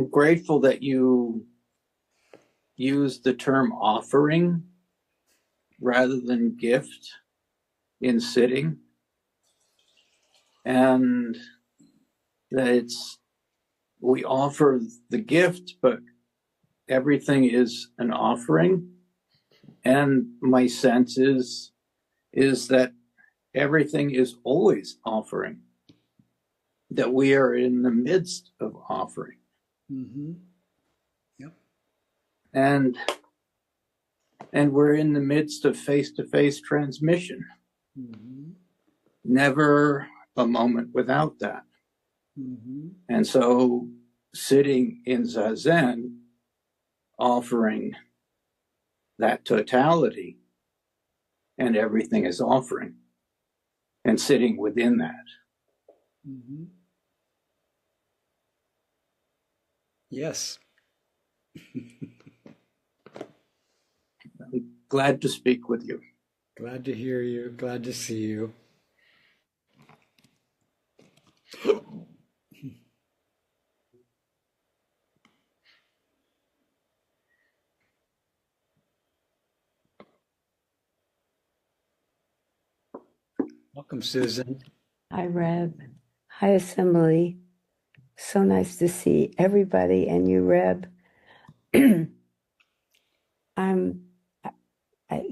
grateful that you use the term offering rather than gift in sitting, and that we offer the gift, but everything is an offering. And my sense is that everything is always offering, that we are in the midst of offering. Mm-hmm. Yep. And we're in the midst of face-to-face transmission. Mm-hmm. Never a moment without that. Mm-hmm. And so sitting in Zazen, offering that totality, and everything is offering, and sitting within that. Mm-hmm. Yes. I'm glad to speak with you. Glad to hear you. Glad to see you. Welcome, Susan. Hi, Reb. Hi, Assembly. So nice to see everybody and you, Reb. I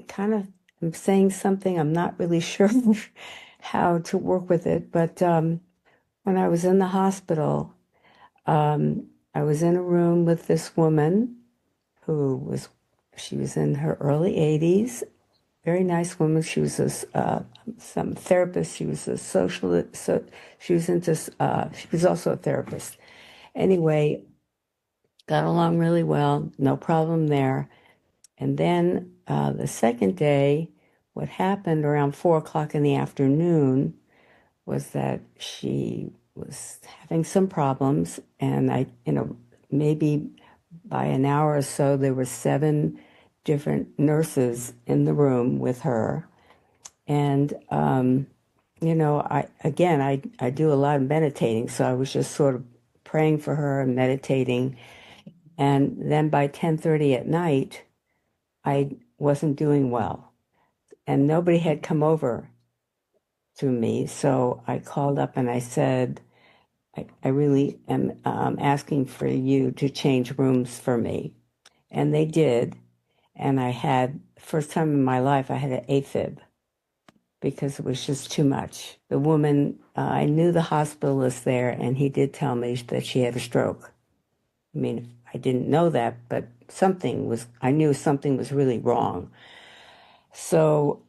kind of am saying something. I'm not really sure how to work with it, but when I was in the hospital, I was in a room with this woman she was in her early 80s, very nice woman. She was some therapist. She was a socialist. So she was she was also a therapist. Anyway, got along really well, no problem there. And then the second day, what happened around 4 o'clock in the afternoon was that she was having some problems, and maybe by an hour or so, there were 7 different nurses in the room with her. And, I do a lot of meditating, so I was just sort of praying for her and meditating. And then by 10:30 at night, I wasn't doing well, and nobody had come over to me. So I called up and I said, I really am asking for you to change rooms for me. And they did. And first time in my life, I had an AFib because it was just too much. The woman, I knew the hospitalist there, and he did tell me that she had a stroke. I mean, I didn't know that, but I knew something was really wrong. So,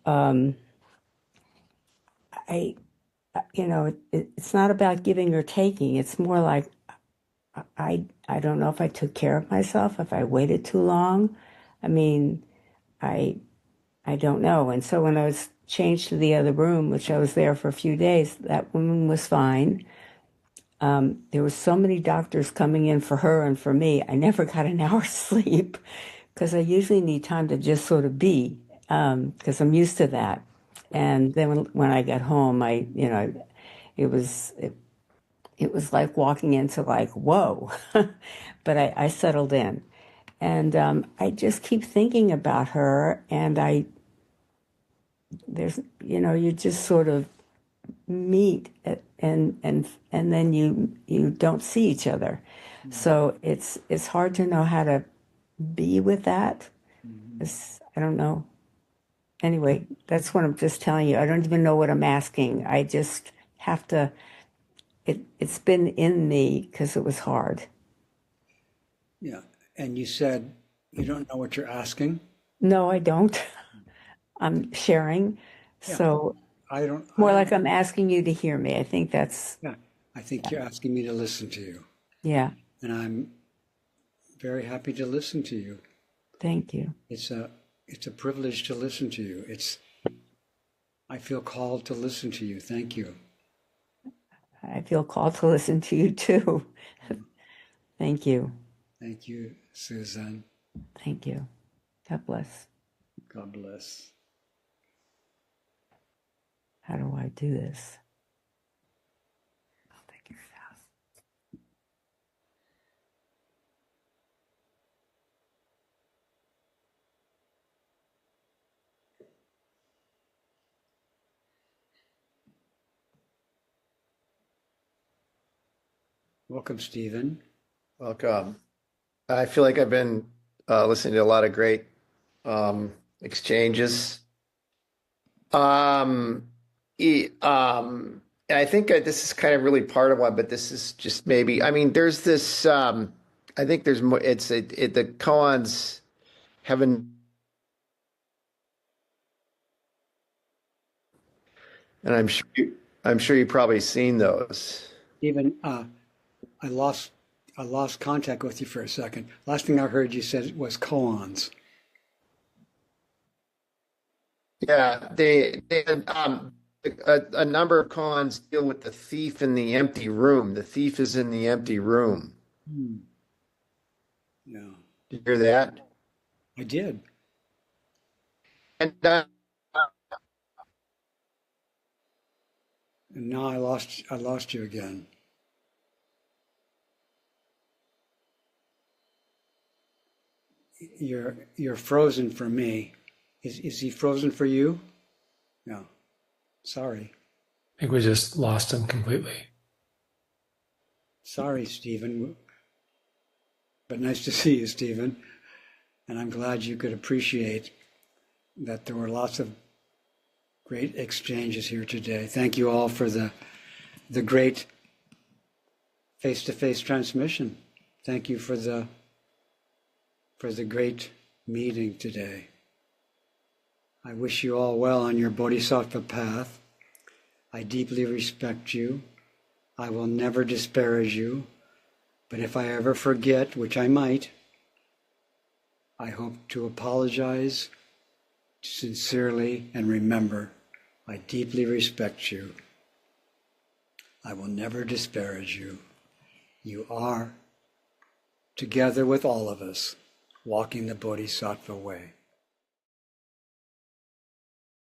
it's not about giving or taking. It's more like, I don't know if I took care of myself, if I waited too long. I mean, I don't know. And so when I was changed to the other room, which I was there for a few days, that woman was fine. There were so many doctors coming in for her and for me. I never got an hour's sleep because I usually need time to just sort of be, because I'm used to that. And then when I got home, it was like walking into like, whoa, but I settled in. And I just keep thinking about her, and you just sort of meet and then you don't see each other. So it's hard to know how to be with that. I don't know. Anyway, that's what I'm just telling you. I don't even know what I'm asking. I just have to, it's been in me because it was hard. Yeah. And you said you don't know what you're asking? No, I don't. I'm sharing. Yeah. So more like I'm asking you to hear me. I think that's. Yeah. I think you're asking me to listen to you. Yeah. And I'm very happy to listen to you. Thank you. It's a privilege to listen to you. I feel called to listen to you. Thank you. I feel called to listen to you too. Thank you. Thank you, Susan. Thank you. God bless. God bless. How do I do this? I'll figure it out. Welcome, Stephen. Welcome. I feel like I've been listening to a lot of great exchanges. And I think this is kind of really part of one, but this is just maybe. I mean, there's this. I think there's more. The koans haven't, and I'm sure you've probably seen those. Stephen, I lost contact with you for a second. Last thing I heard you said was koans. Yeah, a number of koans deal with the thief in the empty room. The thief is in the empty room. Yeah. Did you hear that? I did. And now I lost you again. You're frozen for me. Is he frozen for you? No. Sorry. I think we just lost him completely. Sorry, Stephen. But nice to see you, Stephen. And I'm glad you could appreciate that there were lots of great exchanges here today. Thank you all for the great face-to-face transmission. Thank you for the great meeting today. I wish you all well on your bodhisattva path. I deeply respect you. I will never disparage you. But if I ever forget, which I might, I hope to apologize sincerely and remember, I deeply respect you. I will never disparage you. You are, together with all of us, walking the bodhisattva way.